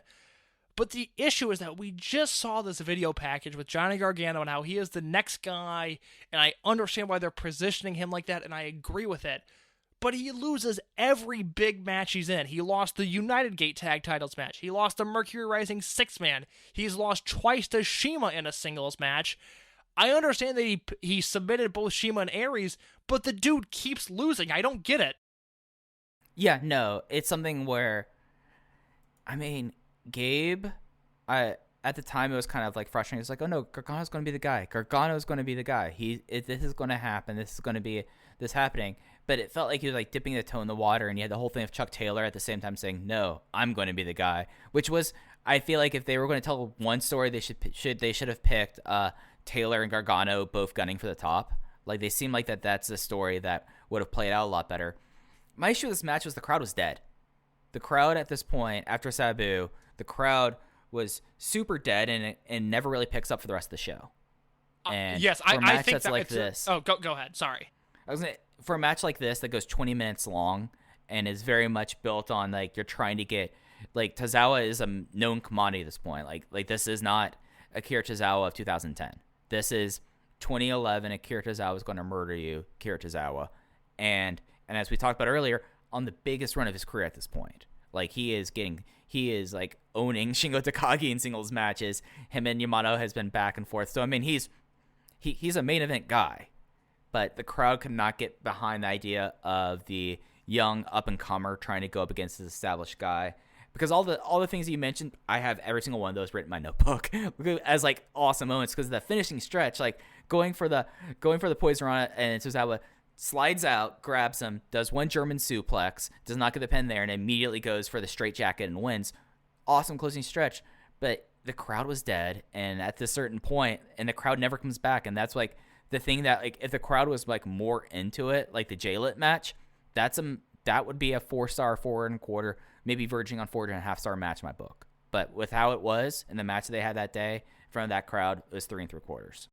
But the issue is that we just saw this video package with Johnny Gargano and how he is the next guy, and I understand why they're positioning him like that, and I agree with it. But he loses every big match he's in. He lost the United Gate Tag Titles match. He lost the Mercury Rising 6-man. He's lost twice to CIMA in a singles match. I understand that he submitted both CIMA and Aries, but the dude keeps losing. I don't get it. Yeah, no. It's something where, Gabe, at the time, it was kind of like frustrating. It's like, oh no, Gargano's going to be the guy. Gargano's going to be the guy. This is going to happen. This is going to be this happening. But it felt like he was like dipping the toe in the water, and you had the whole thing of Chuck Taylor at the same time saying, no, I'm going to be the guy. Which was, I feel like if they were going to tell one story, they should have picked Taylor and Gargano both gunning for the top. Like, they seem like that's a story that would have played out a lot better. My issue with this match was the crowd was dead. The crowd at this point, after Sabu, the crowd was super dead, and never really picks up for the rest of the show. And yes, I think that's like this. Oh, go ahead. Sorry. For a match like this that goes 20 minutes long and is very much built on, like, you're trying to get, like, Tozawa is a known commodity at this point. Like this is not Akira Tozawa of 2010. This is 2011. Akira Tozawa is going to murder you, Akira Tozawa. And as we talked about earlier, on the biggest run of his career at this point. Like, he is like owning Shingo Takagi in singles matches. Him and Yamato has been back and forth. So, he's a main event guy. But the crowd could not get behind the idea of the young up-and-comer trying to go up against this established guy. Because all the things you mentioned, I have every single one of those written in my notebook as like awesome moments. Because the finishing stretch, like going for the poison rana, and Tozawa slides out, grabs him, does one German suplex, does not get the pin there, and immediately goes for the straight jacket and wins. Awesome closing stretch, but the crowd was dead, and at this certain point, and the crowd never comes back, and that's like the thing that like if the crowd was like more into it, like the J-Lit match, that would be a 4-star, 4.25, maybe verging on 4.5-star match in my book. But with how it was in the match that they had that day in front of that crowd, it was 3.75.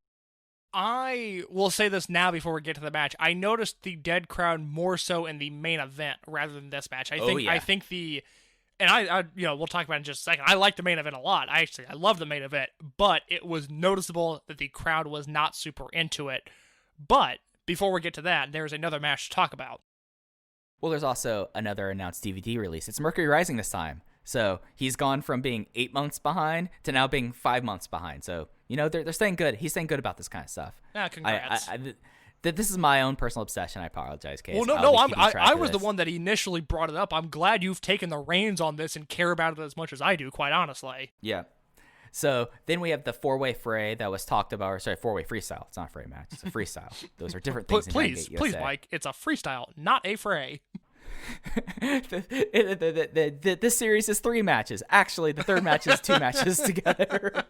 I will say this now before we get to the match. I noticed the dead crowd more so in the main event rather than this match. I think I we'll talk about it in just a second. I like the main event a lot. I love the main event, but it was noticeable that the crowd was not super into it. But before we get to that, there's another match to talk about. Well, there's also another announced DVD release. It's Mercury Rising this time. So he's gone from being 8 months behind to now being 5 months behind. So, they're staying good. He's staying good about this kind of stuff. Yeah, congrats. This is my own personal obsession. I apologize, Case. Well, I was the one that initially brought it up. I'm glad you've taken the reins on this and care about it as much as I do, quite honestly. Yeah. So then we have the four-way fray that was talked about, or sorry, four-way freestyle. It's not a fray match. It's a freestyle. Those are different things. Please, Mike. It's a freestyle, not a fray. This series is 3 matches. Actually, the third match is 2 matches together.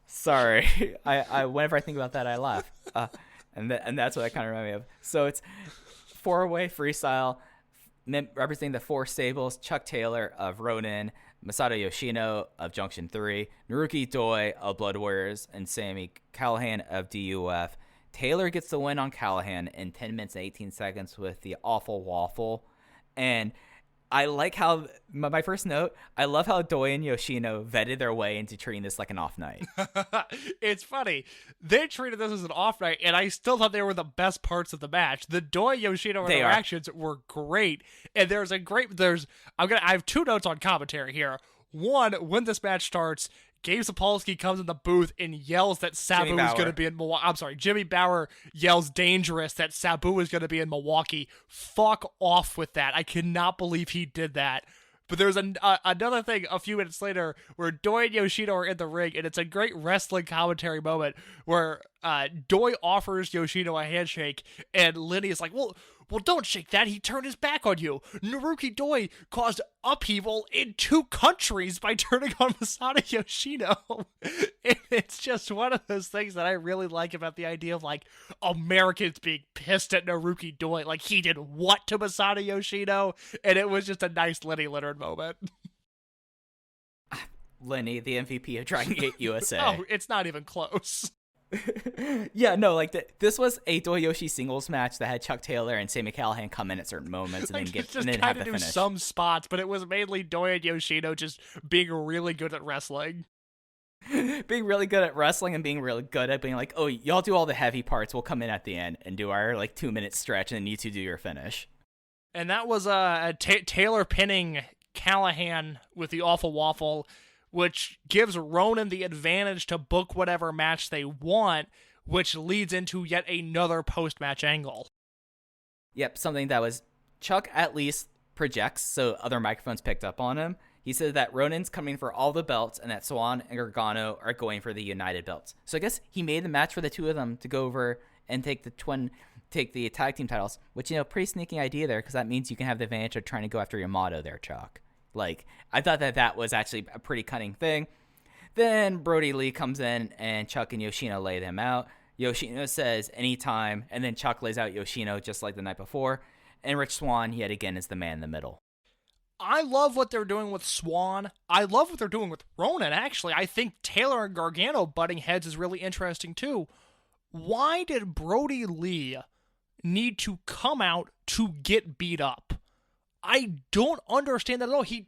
Sorry, I whenever I think about that, I laugh, and that's what I kind of remind me of. So it's 4-way freestyle, representing the 4 stables: Chuck Taylor of Ronin, Masato Yoshino of Junction 3, Naruki Doi of Blood Warriors, and Sami Callihan of DUF. Taylor gets the win on Callihan in 10 minutes and 18 seconds with the awful waffle. And I like how, my first note, I love how Doi and Yoshino vetted their way into treating this like an off night. It's funny. They treated this as an off night, and I still thought they were the best parts of the match. The Doi-Yoshino interactions were great. And I have 2 notes on commentary here. One, when this match starts, Gabe Sapolsky comes in the booth and yells that Sabu is going to be in Milwaukee. I'm sorry, Jimmy Bauer yells dangerous that Sabu is going to be in Milwaukee. Fuck off with that. I cannot believe he did that. But there's another thing a few minutes later where Doi and Yoshino are in the ring, and it's a great wrestling commentary moment where Doi offers Yoshino a handshake, and Lenny is like, well, don't shake that. He turned his back on you. Naruki Doi caused upheaval in 2 countries by turning on Masato Yoshino. And it's just one of those things that I really like about the idea of, like, Americans being pissed at Naruki Doi. Like, he did what to Masato Yoshino? And it was just a nice Lenny Leonard moment. Lenny, the MVP of Dragon Gate USA. Oh, it's not even close. Yeah, no, like this was a Doi-Yoshi singles match that had Chuck Taylor and Sami Callihan come in at certain moments and then have the finish. Some spots, but it was mainly Doi and Yoshino just being really good at wrestling. Being really good at wrestling and being really good at being like, oh, y'all do all the heavy parts. We'll come in at the end and do our 2-minute stretch, and then you 2 do your finish. And that was Taylor pinning Callihan with the awful waffle, which gives Ronin the advantage to book whatever match they want, which leads into yet another post-match angle. Yep, something that was Chuck at least projects, so other microphones picked up on him. He said that Ronin's coming for all the belts and that Swan and Gargano are going for the United belts. So I guess he made the match for the 2 of them to go over and take the tag team titles, which, pretty sneaky idea there, because that means you can have the advantage of trying to go after Yamato there, Chuck. I thought that was actually a pretty cunning thing. Then Brody Lee comes in, and Chuck and Yoshino lay them out. Yoshino says anytime, and then Chuck lays out Yoshino just like the night before. And Rich Swann, yet again, is the man in the middle. I love what they're doing with Swann. I love what they're doing with Ronin, actually. I think Taylor and Gargano butting heads is really interesting, too. Why did Brody Lee need to come out to get beat up? I don't understand that at all. He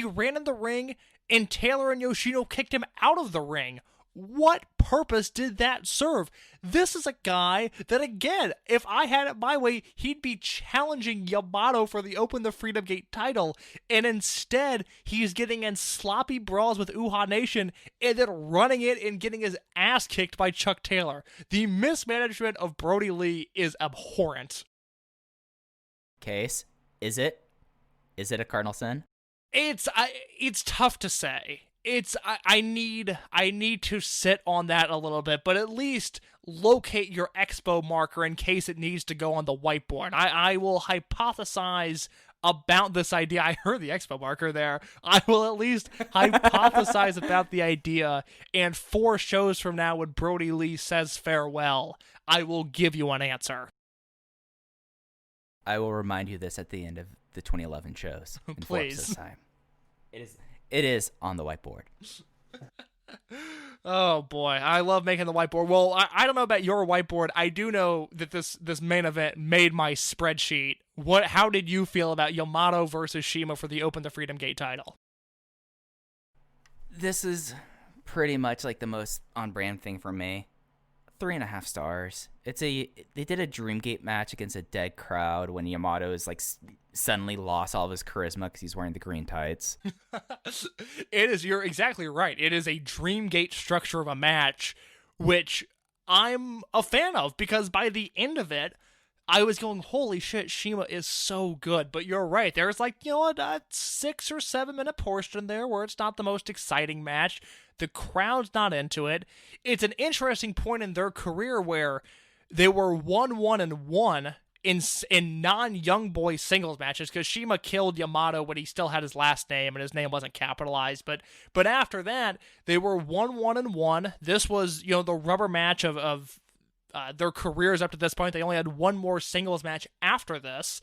ran in the ring, and Taylor and Yoshino kicked him out of the ring. what purpose did that serve? This is a guy that, again, if I had it my way, he'd be challenging Yamato for the Open the Freedom Gate title, and instead, he's getting in sloppy brawls with Uha Nation, and then running it and getting his ass kicked by Chuck Taylor. The mismanagement of Brody Lee is abhorrent. Case, is it? Is it a cardinal sin? It's tough to say. I need to sit on that a little bit, but at least locate your expo marker in case it needs to go on the whiteboard. I will hypothesize about this idea. I heard the expo marker there. I will at least hypothesize about the idea, and 4 shows from now when Brody Lee says farewell, I will give you an answer. I will remind you this at the end of the 2011 shows. Please. This time. It is on the whiteboard. Oh boy, I love making the whiteboard. Well, I don't know about your whiteboard. I do know that this main event made my spreadsheet. How did you feel about Yamato versus CIMA for the Open the Freedom Gate title? This is pretty much like the most on-brand thing for me. 3.5 stars. They did a Dreamgate match against a dead crowd when Yamato is like suddenly lost all of his charisma because he's wearing the green tights. You're exactly right. It is a Dreamgate structure of a match, which I'm a fan of because by the end of it, I was going, holy shit, CIMA is so good. But you're right. There's like, a 6 or 7 minute portion there where it's not the most exciting match. The crowd's not into it. It's an interesting point in their career where they were 1-1-1 in non-young boy singles matches because CIMA killed Yamato when he still had his last name and his name wasn't capitalized. But after that, they were 1-1-1. This was, the rubber match of their careers up to this point. They only had one more singles match after this.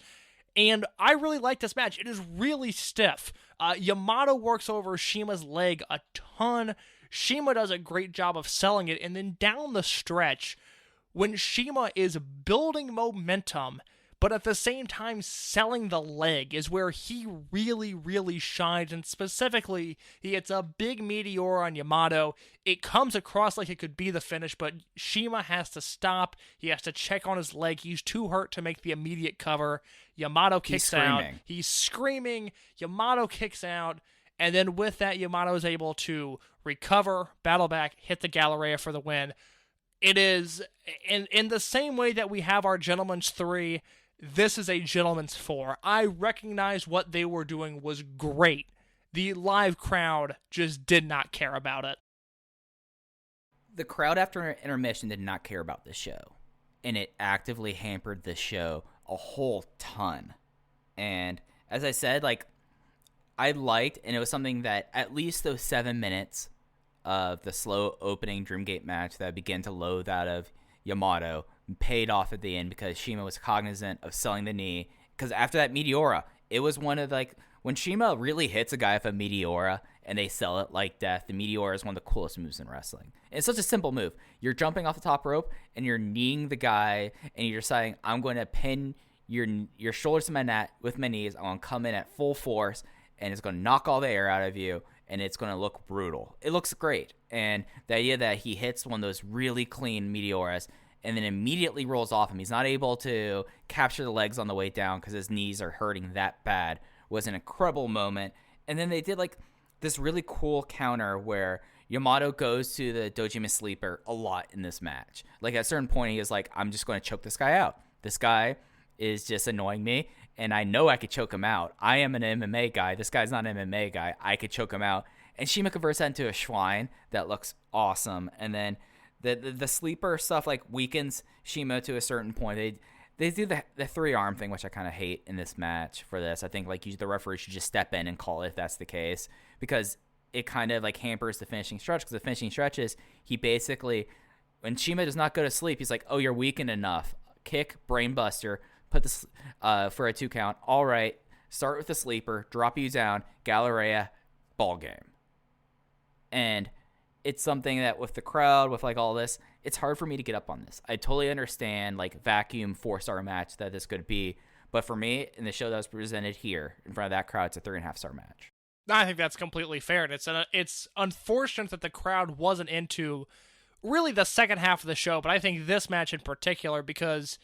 And I really like this match. It is really stiff. Yamato works over CIMA's leg a ton. CIMA does a great job of selling it. And then down the stretch, when CIMA is building momentum, but at the same time selling the leg, is where he really, really shines. And specifically, he hits a big meteor on Yamato. It comes across like it could be the finish, but CIMA has to stop. He has to check on his leg. He's too hurt to make the immediate cover. Yamato kicks out. He's screaming. Yamato kicks out. And then with that, Yamato is able to recover, battle back, hit the Galleria for the win. It is, in the same way that we have our Gentleman's 3, this is a Gentleman's 4. I recognize what they were doing was great. The live crowd just did not care about it. The crowd after intermission did not care about the show, and it actively hampered the show a whole ton. And as I said, I liked, and it was something that at least those 7 minutes of the slow opening Dreamgate match that began to load out of Yamato paid off at the end because CIMA was cognizant of selling the knee. Because after that Meteora, it was one of when CIMA really hits a guy with a Meteora and they sell it like death, the Meteora is one of the coolest moves in wrestling. And it's such a simple move. You're jumping off the top rope and you're kneeing the guy and you're deciding, I'm going to pin your shoulders to my net with my knees. I'm going to come in at full force and it's going to knock all the air out of you. And it's going to look brutal. It looks great. And the idea that he hits one of those really clean Meteoras and then immediately rolls off him, he's not able to capture the legs on the way down because his knees are hurting that bad, was an incredible moment. And then they did this really cool counter where Yamato goes to the Dojima Sleeper a lot in this match. At a certain point, he is like, I'm just going to choke this guy out. This guy is just annoying me. And I know I could choke him out. I am an MMA guy. This guy's not an MMA guy. I could choke him out. And CIMA converts that into a Schwein that looks awesome. And then the sleeper stuff weakens CIMA to a certain point. They do the 3-arm thing, which I kind of hate in this match for this. I think the referee should just step in and call it if that's the case. Because it kind of hampers the finishing stretch. Because the finishing stretch is he basically, when CIMA does not go to sleep, he's like, oh, you're weakened enough. Kick, brainbuster. Put this for a 2 count. All right, start with the sleeper, drop you down, Galleria, ball game. And it's something that with the crowd, with all this, it's hard for me to get up on this. I totally understand vacuum 4-star match that this could be, but for me, in the show that was presented here in front of that crowd, it's a 3.5-star match. I think that's completely fair. And it's unfortunate that the crowd wasn't into really the second half of the show, but I think this match in particular, because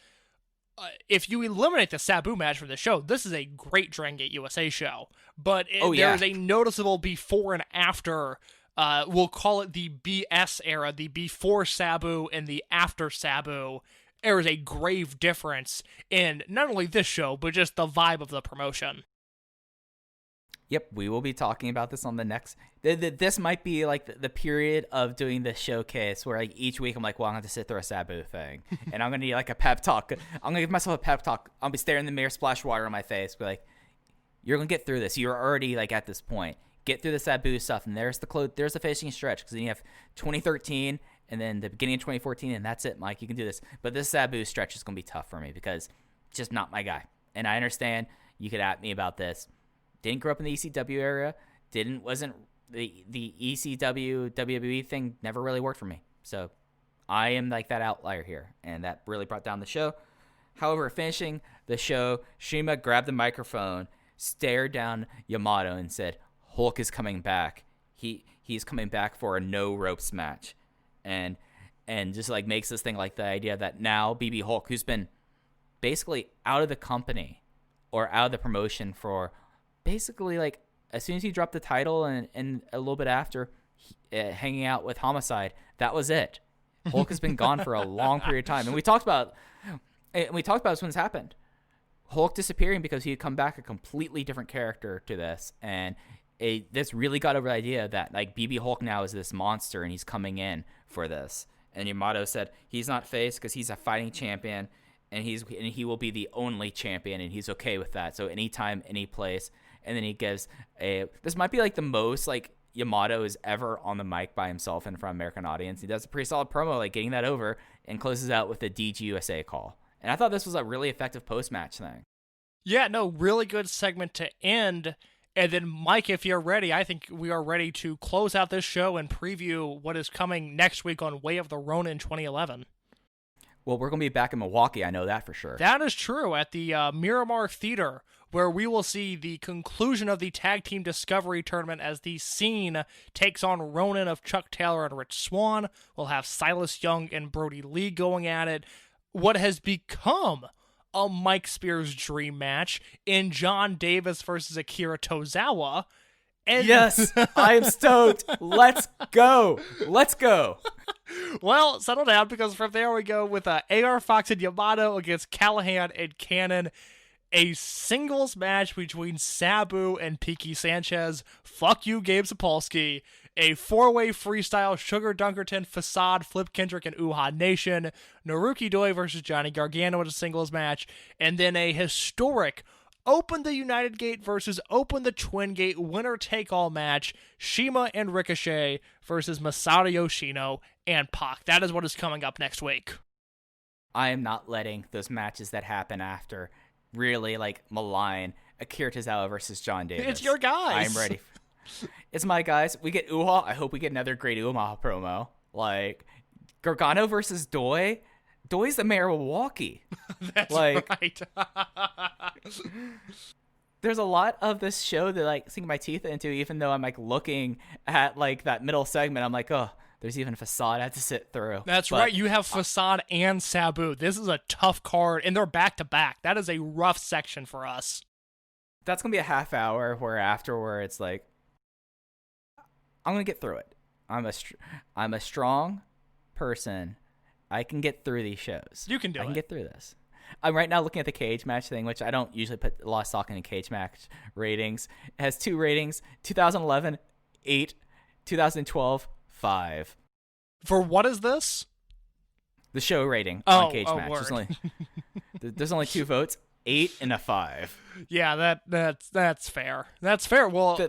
if you eliminate the Sabu match from the show, this is a great Dragon Gate USA show. But there's a noticeable before and after. We'll call it the BS era, the before Sabu and the after Sabu. There is a grave difference in not only this show, but just the vibe of the promotion. Yep, we will be talking about this on the next. This might be like the period of doing the showcase where like each week I'm like, well, I'm going to sit through a Sabu thing. And I'm going to need like a pep talk. I'm going to give myself a pep talk. I'll be staring in the mirror, splash water on my face. Be like, you're going to get through this. You're already like at this point. Get through the Sabu stuff. And there's the finishing stretch. Because then you have 2013 and then the beginning of 2014. And that's it, Mike. You can do this. But this Sabu stretch is going to be tough for me because it's just not my guy. And I understand you could at me about this. Didn't grow up in the ECW area. Wasn't the ECW WWE thing never really worked for me. So I am like that outlier here, and that really brought down the show. However, finishing the show, CIMA grabbed the microphone, stared down Yamato, and said, "Hulk is coming back. He's coming back for a no ropes match," and just like makes this thing like the idea that now BB Hulk, who's been basically out of the company or out of the promotion for basically like as soon as he dropped the title and a little bit after hanging out with Homicide, that was it. Hulk has been gone for a long period of time. And we talked about this when this happened. Hulk disappearing because he had come back a completely different character to this. And this really got over the idea that like BB Hulk now is this monster and he's coming in for this. And Yamato said he's not face because he's a fighting champion and he will be the only champion and he's okay with that. So anytime, any place. And then he gives this might be like the most like Yamato is ever on the mic by himself in front of American audience. He does a pretty solid promo, like getting that over, and closes out with a DGUSA call. And I thought this was a really effective post-match thing. Yeah, no, really good segment to end. And then, Mike, if you're ready, I think we are ready to close out this show and preview what is coming next week on Way of the Ronin 2011. Well, we're going to be back in Milwaukee. I know that for sure. That is true, at the Miramar Theater, where we will see the conclusion of the Tag Team Discovery Tournament as the Scene takes on Ronin of Chuck Taylor and Rich Swann. We'll have Silas Young and Brody Lee going at it. What has become a Mike Spears dream match in John Davis versus Akira Tozawa. And yes, I am stoked. Let's go. Let's go. Well, settle down, because from there we go with AR Fox and Yamato against Callihan and Cannon. A singles match between Sabu and Piki Sanchez. Fuck you, Gabe Sapolsky. A four-way freestyle Sugar Dunkerton, Facade, Flip Kendrick, and Uhaa Nation. Naruki Doi versus Johnny Gargano in a singles match. And then a historic Open the United Gate versus Open the Twin Gate winner-take-all match. CIMA and Ricochet versus Masato Yoshino and Pac. That is what is coming up next week. I am not letting those matches that happen after really like malign Akira Tozawa versus John Davis. It's your guys. I'm ready. It's my guys. We get Uhaa. I hope we get another great Uhaa promo. Like Gargano versus Doi. Doi's the mayor of Milwaukee. That's like, right. There's a lot of this show that like sink my teeth into, even though I'm like looking at like that middle segment. I'm like, oh, there's even Facade I have to sit through. That's right. You have Facade and Sabu. This is a tough card, and they're back to back. That is a rough section for us. That's gonna be a half hour where after it's like, I'm gonna get through it. I'm a strong person. I can get through these shows. You can do it. I can get through this. I'm right now looking at the cage match thing, which I don't usually put a lot of stock in cage match ratings. It has 2 ratings: 2011, 8; 2012, 5. For what is this? The show rating on cage match. Word. There's only 2 votes, 8 and a 5. Yeah, that's fair. That's fair. Well,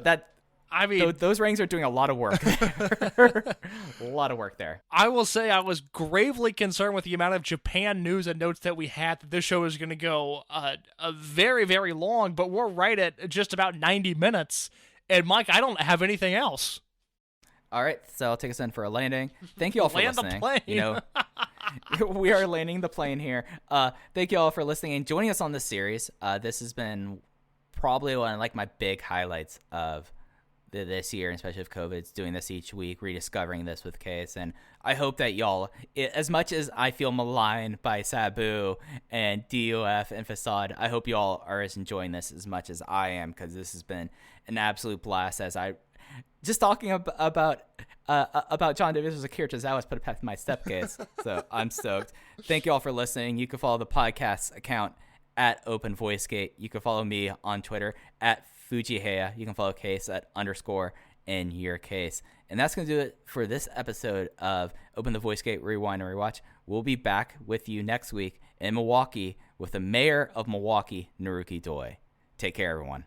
I mean, those ratings are doing a lot of work there. A lot of work there. I will say I was gravely concerned with the amount of Japan news and notes that we had that this show is going to go a very, very long, but we're right at just about 90 minutes. And Mike, I don't have anything else. All right, so I'll take us in for a landing. Thank you all for listening. The plane. You know, we are landing the plane here. Thank you all for listening and joining us on this series. This has been probably one of like my big highlights of this year, and especially with COVID's doing this each week, rediscovering this with Case. And I hope that y'all, as much as I feel maligned by Sabu and DUF and Facade, I hope y'all are enjoying this as much as I am, because this has been an absolute blast. As I just talking about John Davis' Akira Tozawa put it past my step Case. So I'm stoked. Thank you all for listening. You can follow the podcast account at Open VoiceGate. You can follow me on Twitter at Fujiheya. You can follow Case at _ in your case. And that's going to do it for this episode of Open the VoiceGate, Rewind and Rewatch. We'll be back with you next week in Milwaukee with the mayor of Milwaukee, Naruki Doi. Take care, everyone.